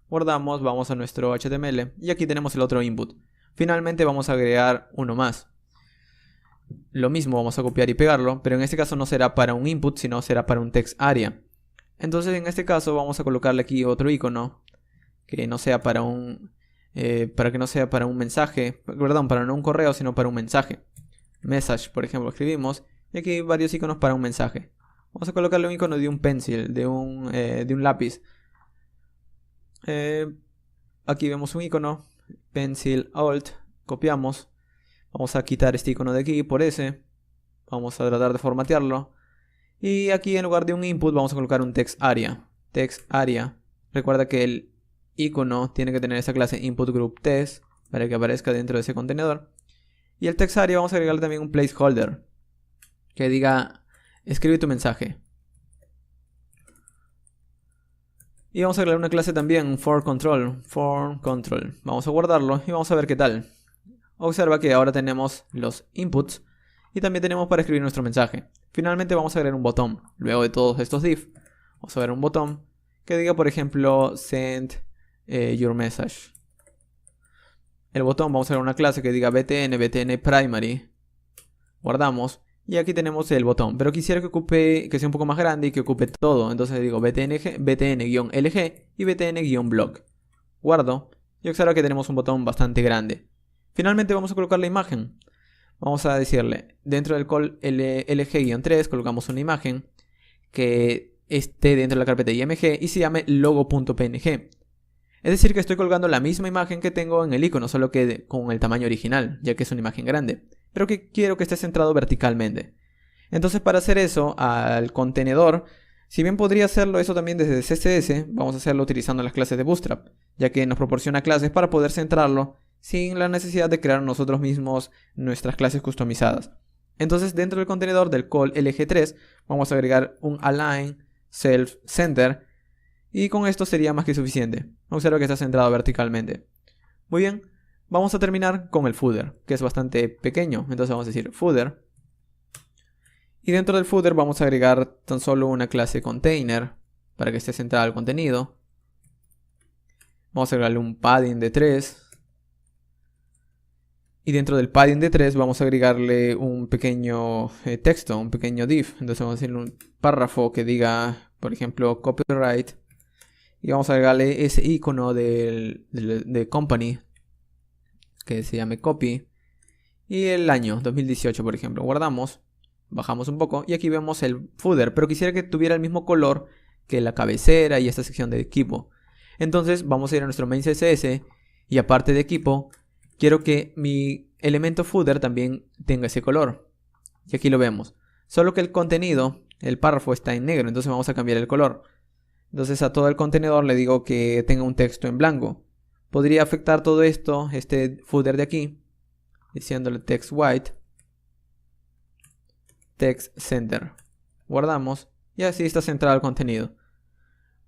Guardamos, vamos a nuestro HTML y aquí tenemos el otro input. Finalmente vamos a agregar uno más. Lo mismo, vamos a copiar y pegarlo, pero en este caso no será para un input, sino será para un text area. Entonces en este caso vamos a colocarle aquí otro icono que no sea para un mensaje, perdón, para no un correo, sino para un mensaje. Message, por ejemplo, escribimos y aquí hay varios iconos para un mensaje. Vamos a colocarle un icono de un pencil, de un lápiz. Aquí vemos un icono, pencil, alt, copiamos. Vamos a quitar este icono de aquí por ese. Vamos a tratar de formatearlo. Y aquí en lugar de un input vamos a colocar un text area. Text area. Recuerda que el icono tiene que tener esa clase input group test para que aparezca dentro de ese contenedor. Y el text area vamos a agregarle también un placeholder que diga escribe tu mensaje. Y vamos a agregar una clase también, un form control. Vamos a guardarlo y vamos a ver qué tal. Observa que ahora tenemos los inputs y también tenemos para escribir nuestro mensaje. Finalmente vamos a agregar un botón. Luego de todos estos div, vamos a ver un botón que diga, por ejemplo, send your message. El botón vamos a agregar una clase que diga btn primary. Guardamos. Y aquí tenemos el botón. Pero quisiera que sea un poco más grande y que ocupe todo. Entonces digo btn-lg y btn-block. Guardo. Y observa que tenemos un botón bastante grande. Finalmente vamos a colocar la imagen. Vamos a decirle, dentro del call lg-3 colocamos una imagen que esté dentro de la carpeta img y se llame logo.png. Es decir que estoy colgando la misma imagen que tengo en el icono, solo que con el tamaño original, ya que es una imagen grande, pero que quiero que esté centrado verticalmente. Entonces para hacer eso al contenedor, si bien podría hacerlo eso también desde CSS, vamos a hacerlo utilizando las clases de Bootstrap, ya que nos proporciona clases para poder centrarlo sin la necesidad de crear nosotros mismos nuestras clases customizadas. Entonces dentro del contenedor del call lg3 vamos a agregar un align self center y con esto sería más que suficiente. Observa que está centrado verticalmente. Muy bien, vamos a terminar con el footer, que es bastante pequeño. Entonces vamos a decir footer. Y dentro del footer vamos a agregar tan solo una clase container para que esté centrado al contenido. Vamos a agregarle un padding de 3. Y dentro del padding de 3 vamos a agregarle un pequeño texto, un pequeño div. Entonces vamos a decirle un párrafo que diga, por ejemplo, copyright. Y vamos a agregarle ese icono de company que se llame copy. Y el año, 2018 por ejemplo. Guardamos, bajamos un poco y aquí vemos el footer. Pero quisiera que tuviera el mismo color que la cabecera y esta sección de equipo. Entonces vamos a ir a nuestro main CSS y aparte de equipo, quiero que mi elemento footer también tenga ese color. Y aquí lo vemos. Solo que el contenido, el párrafo está en negro, entonces vamos a cambiar el color. Entonces a todo el contenedor le digo que tenga un texto en blanco. Podría afectar todo esto, este footer de aquí, diciéndole text white, text center. Guardamos y así está centrado el contenido.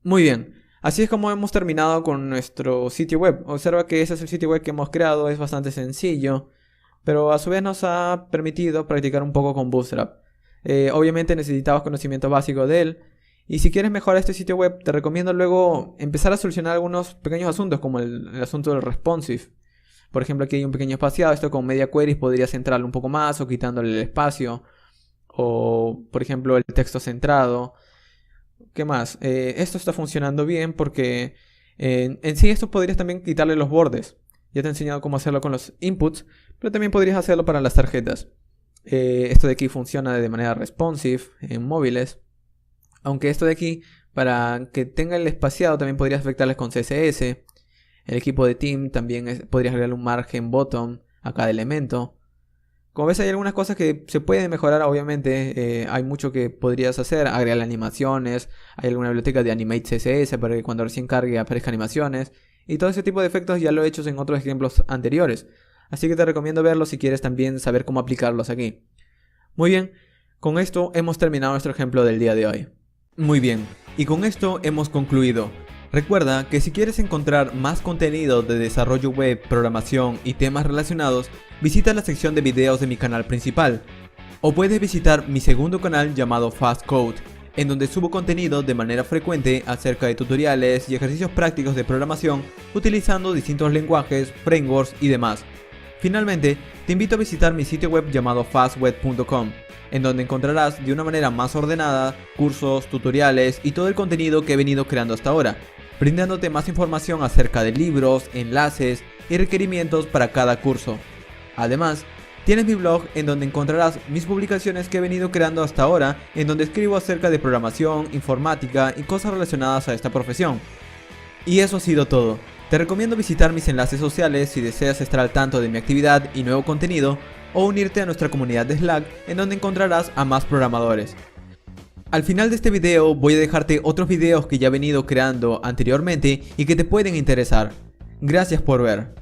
Muy bien, así es como hemos terminado con nuestro sitio web. Observa que ese es el sitio web que hemos creado, es bastante sencillo, pero a su vez nos ha permitido practicar un poco con Bootstrap. Obviamente necesitabas conocimiento básico de él. Y si quieres mejorar este sitio web, te recomiendo luego empezar a solucionar algunos pequeños asuntos, como el asunto del responsive. Por ejemplo, aquí hay un pequeño espaciado. Esto con media queries podrías centrarlo un poco más o quitándole el espacio. O, por ejemplo, el texto centrado. ¿Qué más? Esto está funcionando bien porque en sí esto podrías también quitarle los bordes. Ya te he enseñado cómo hacerlo con los inputs, pero también podrías hacerlo para las tarjetas. Esto de aquí funciona de manera responsive en móviles. Aunque esto de aquí, para que tenga el espaciado, también podrías afectarles con CSS. El equipo de team también podrías agregarle un margen bottom a cada elemento. Como ves, hay algunas cosas que se pueden mejorar, obviamente. Hay mucho que podrías hacer, agregarle animaciones. Hay alguna biblioteca de Animate CSS para que cuando recién cargue aparezcan animaciones. Y todo ese tipo de efectos ya lo he hecho en otros ejemplos anteriores. Así que te recomiendo verlos si quieres también saber cómo aplicarlos aquí. Muy bien, con esto hemos terminado nuestro ejemplo del día de hoy. Muy bien, y con esto hemos concluido. Recuerda que si quieres encontrar más contenido de desarrollo web, programación y temas relacionados, visita la sección de videos de mi canal principal. O puedes visitar mi segundo canal llamado Fast Code, en donde subo contenido de manera frecuente acerca de tutoriales y ejercicios prácticos de programación utilizando distintos lenguajes, frameworks y demás. Finalmente, te invito a visitar mi sitio web llamado fastweb.com, en donde encontrarás de una manera más ordenada cursos, tutoriales y todo el contenido que he venido creando hasta ahora, brindándote más información acerca de libros, enlaces y requerimientos para cada curso. Además, tienes mi blog en donde encontrarás mis publicaciones que he venido creando hasta ahora, en donde escribo acerca de programación, informática y cosas relacionadas a esta profesión. Y eso ha sido todo. Te recomiendo visitar mis enlaces sociales si deseas estar al tanto de mi actividad y nuevo contenido, o unirte a nuestra comunidad de Slack en donde encontrarás a más programadores. Al final de este video voy a dejarte otros videos que ya he venido creando anteriormente y que te pueden interesar. Gracias por ver.